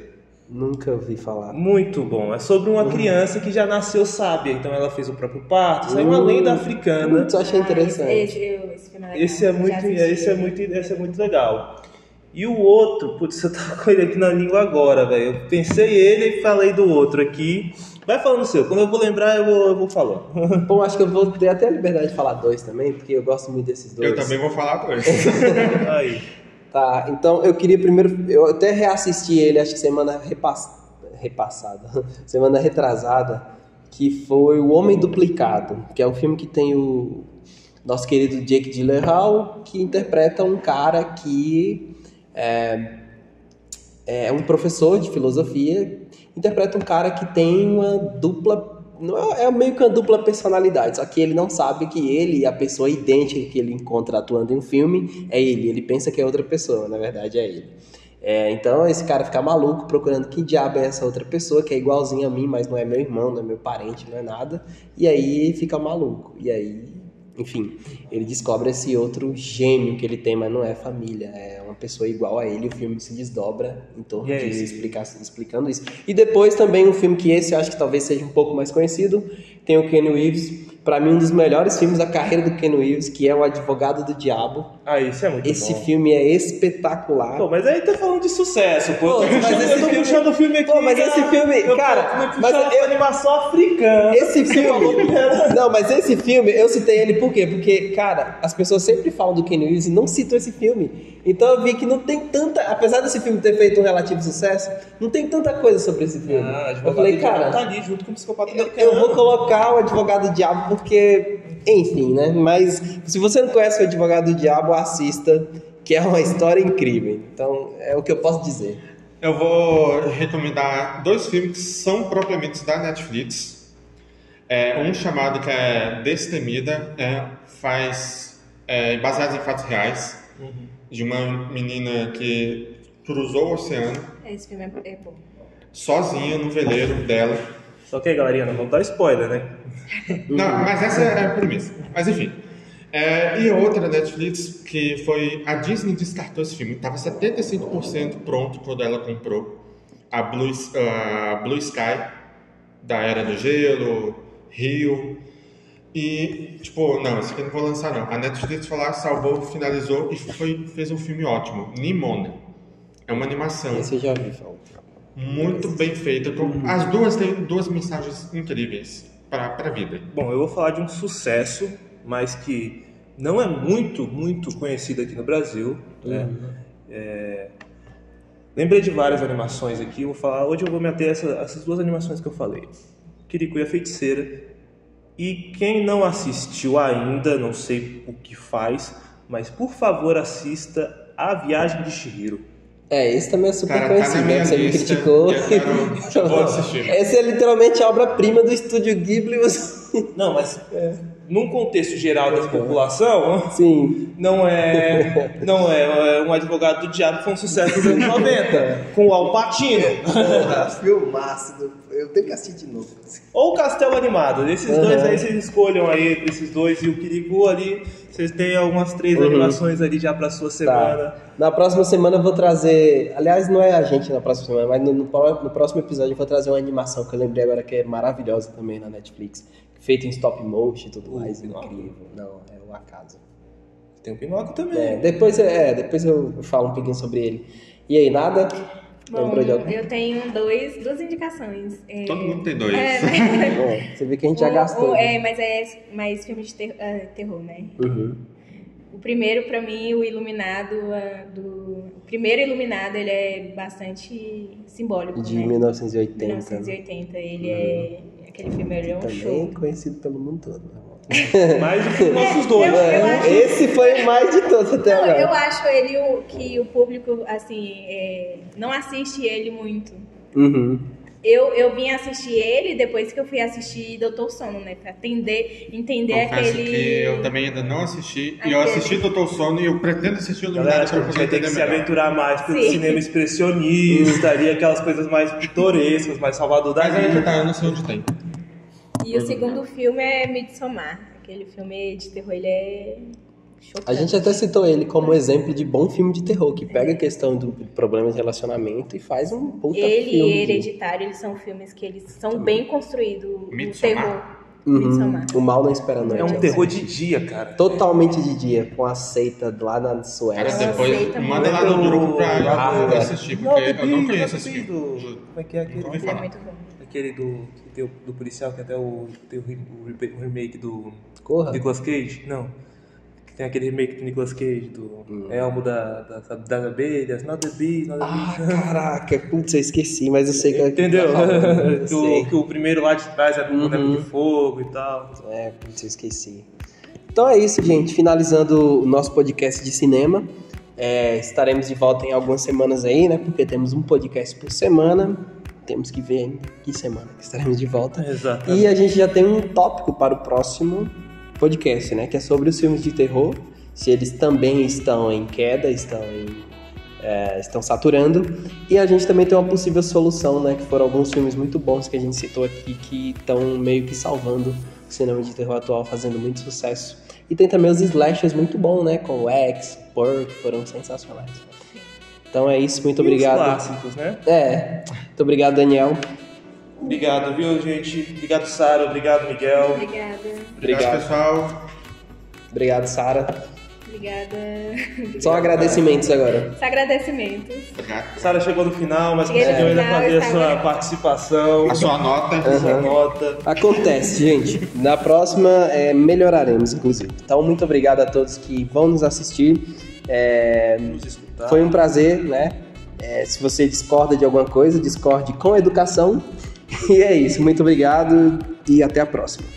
Nunca ouvi falar. Muito bom. É sobre uma criança que já nasceu sábia, então ela fez o próprio parto. Saiu uma lenda africana. Isso eu achei interessante. Esse filme é legal. Esse é muito legal. E o outro, putz, eu tava com ele aqui na língua agora, velho. Eu pensei ele e falei do outro aqui. Vai falando o seu. Quando eu vou lembrar, eu vou falando. Bom, acho que eu vou ter até a liberdade de falar dois também, porque eu gosto muito desses dois. Eu também vou falar dois. Aí. Tá, então eu queria primeiro... Eu até reassisti ele, acho que semana repassada. Semana retrasada, que foi O Homem Duplicado, que é um filme que tem o nosso querido Jake Gyllenhaal, que interpreta um cara que é um professor de filosofia, interpreta um cara que tem uma dupla... É meio que uma dupla personalidade, só que ele não sabe que ele, a pessoa idêntica que ele encontra atuando em um filme, é ele. Ele pensa que é outra pessoa, na verdade é ele. Então esse cara fica maluco procurando que diabo é essa outra pessoa, que é igualzinha a mim, mas não é meu irmão, não é meu parente, não é nada. E aí fica maluco. E aí, enfim, ele descobre esse outro gêmeo que ele tem, mas não é família, é uma pessoa igual a ele. E o filme se desdobra em torno disso, explicando isso. E depois também um filme que esse eu acho que talvez seja um pouco mais conhecido, tem o Keanu Reeves, pra mim um dos melhores filmes da carreira do Keanu Reeves, que é O Advogado do Diabo. Isso é muito bom. Esse filme é espetacular. Pô, mas aí tá falando de sucesso, pô. Eu tô puxando o filme aqui. Pô, mas esse filme, cara... Mas animação africana. Esse filme... Não, mas esse filme, eu citei ele por quê? Porque, cara, as pessoas sempre falam do Keanu Reeves e não citam esse filme. Então eu vi que não tem tanta... Apesar desse filme ter feito um relativo sucesso, não tem tanta coisa sobre esse filme. Eu falei, cara... Tá ali junto com o Psicopata Americano. Eu vou colocar o Advogado do Diabo porque... Enfim, né? Mas se você não conhece o Advogado do Diabo, assista, que é uma história incrível. Então, é o que eu posso dizer. Eu vou recomendar dois filmes que são propriamente da Netflix. Um chamado que é Destemida, baseado em fatos reais, de uma menina que cruzou o oceano. Esse filme é bom. Sozinha no veleiro dela. Só que aí, galerinha, não vamos dar spoiler, né? Não, mas essa é a premissa. Mas enfim, E outra Netflix, que foi... A Disney descartou esse filme. Estava 75% pronto quando ela comprou a Blue Sky, da Era do Gelo, Rio. E, tipo, não, esse aqui eu não vou lançar, não. A Netflix foi lá, salvou, finalizou e fez um filme ótimo. Nimona. É uma animação. Esse eu já vi, Paulo. Muito bem feita. As duas têm duas mensagens incríveis para a vida. Bom, eu vou falar de um sucesso, mas que não é muito conhecido aqui no Brasil. Né? Lembrei de várias animações aqui. Hoje eu vou me ater a essas duas animações que eu falei. Kirikou e a Feiticeira. E quem não assistiu ainda, não sei o que faz, mas por favor assista A Viagem de Chihiro. Esse também é super Cara, conhecido, tá na minha né? Você me lista, criticou. eu vou assistir. Essa é literalmente a obra-prima do Estúdio Ghibli. Não, mas num contexto geral da população, Sim. não é um advogado do diabo que foi um sucesso nos anos 90, com o Al Pacino. Filmaço. Eu tenho que assistir de novo. Ou o Castelo Animado. Esses dois aí, vocês escolham aí entre esses dois e o Kirikou ali. Vocês têm algumas 3 animações ali já pra sua semana. Na próxima semana eu vou trazer... Aliás, não é a gente na próxima semana, mas no próximo episódio eu vou trazer uma animação que eu lembrei agora que é maravilhosa também na Netflix. Feita em stop motion e tudo mais. Incrível. Não, é o Acaso. Tem o Pinóquio também. Depois eu falo um pouquinho sobre ele. E aí, nada? Bom, eu tenho duas indicações. Todo mundo tem 2. Bom, você vê que a gente já gastou. Mas é mais filme de terror, né? Uhum. O primeiro, pra mim, o Iluminado, o primeiro Iluminado, ele é bastante simbólico, De né? 1980. 1980, ele é... Aquele filme, ele é um Também show. conhecido pelo mundo todo. Né? Mais do que os nossos dois. eu acho- Esse foi o mais de todos até Não, agora. eu acho ele que o público, assim, não assiste ele muito. Uhum. Eu vim assistir ele depois que eu fui assistir Doutor Sono, né? Pra entender Confesso aquele... que eu também ainda não assisti. E eu Aquele- assisti Doutor Sono e eu pretendo assistir o Galera, Iluminado acho que a gente vai ter que entender se melhor. aventurar mais pelo Sim. cinema expressionista, ali aquelas coisas mais pitorescas, mais Salvador Mas Dali. ainda tá, eu não sei onde tem. E o segundo filme é Midsommar. Aquele filme de terror, ele é chocante. A gente até citou ele como exemplo de bom filme de terror, que pega a questão do problema de relacionamento e faz um puta Ele filme. e Hereditário, eles são filmes que eles são bem construídos. O Midsommar? terror. Uhum. Midsommar. O Mal Não Espera a Noite. É um terror de dia, cara. Totalmente de dia, com a seita lá na Cara, Suécia. depois aceita manda lá muito. no grupo pra Ah, eu assistir, porque eu não conheço esse filme. filme. Como é que é aquele? Nunca ouvi Ele é falar. muito bom. Aquele que tem do policial, que até tem o remake do Corra. Nicolas Cage? Não. Que tem aquele remake do Nicolas Cage, do Elmo das abelhas, not the bees, not the Ah, bees. caraca, putz, eu esqueci, mas eu sei que Entendeu? Eu sei. Que o primeiro lá de trás era um boneco de fogo e tal. Putz, eu esqueci. Então é isso, gente. Finalizando o nosso podcast de cinema. Estaremos de volta em algumas semanas aí, né? Porque temos um podcast por semana. Temos que ver ainda que semana que estaremos de volta. Exatamente. E a gente já tem um tópico para o próximo podcast, né? Que é sobre os filmes de terror. Se eles também estão em queda, estão saturando. E a gente também tem uma possível solução, né? Que foram alguns filmes muito bons que a gente citou aqui que estão meio que salvando o cinema de terror atual, fazendo muito sucesso. E tem também os slashers muito bons, né? Com o X, Purr, que foram sensacionais. Então é isso, muito E obrigado. os clássicos, né? Muito obrigado, Daniel. Obrigado, viu, gente? Obrigado, Sara. Obrigado, Miguel. Obrigada. Obrigado, pessoal. Obrigado, Sara. Obrigada. Só agradecimentos agora. Só agradecimentos. Obrigado. Sara chegou no final, mas Cheguei no conseguiu ainda final, fazer a está sua agora. participação, A sua nota. a sua nota. Acontece, gente. Na próxima, melhoraremos, inclusive. Então, muito obrigado a todos que vão nos assistir. Nos escutar. Foi um prazer, né? Se você discorda de alguma coisa, discorde com educação. E é isso. Muito obrigado e até a próxima.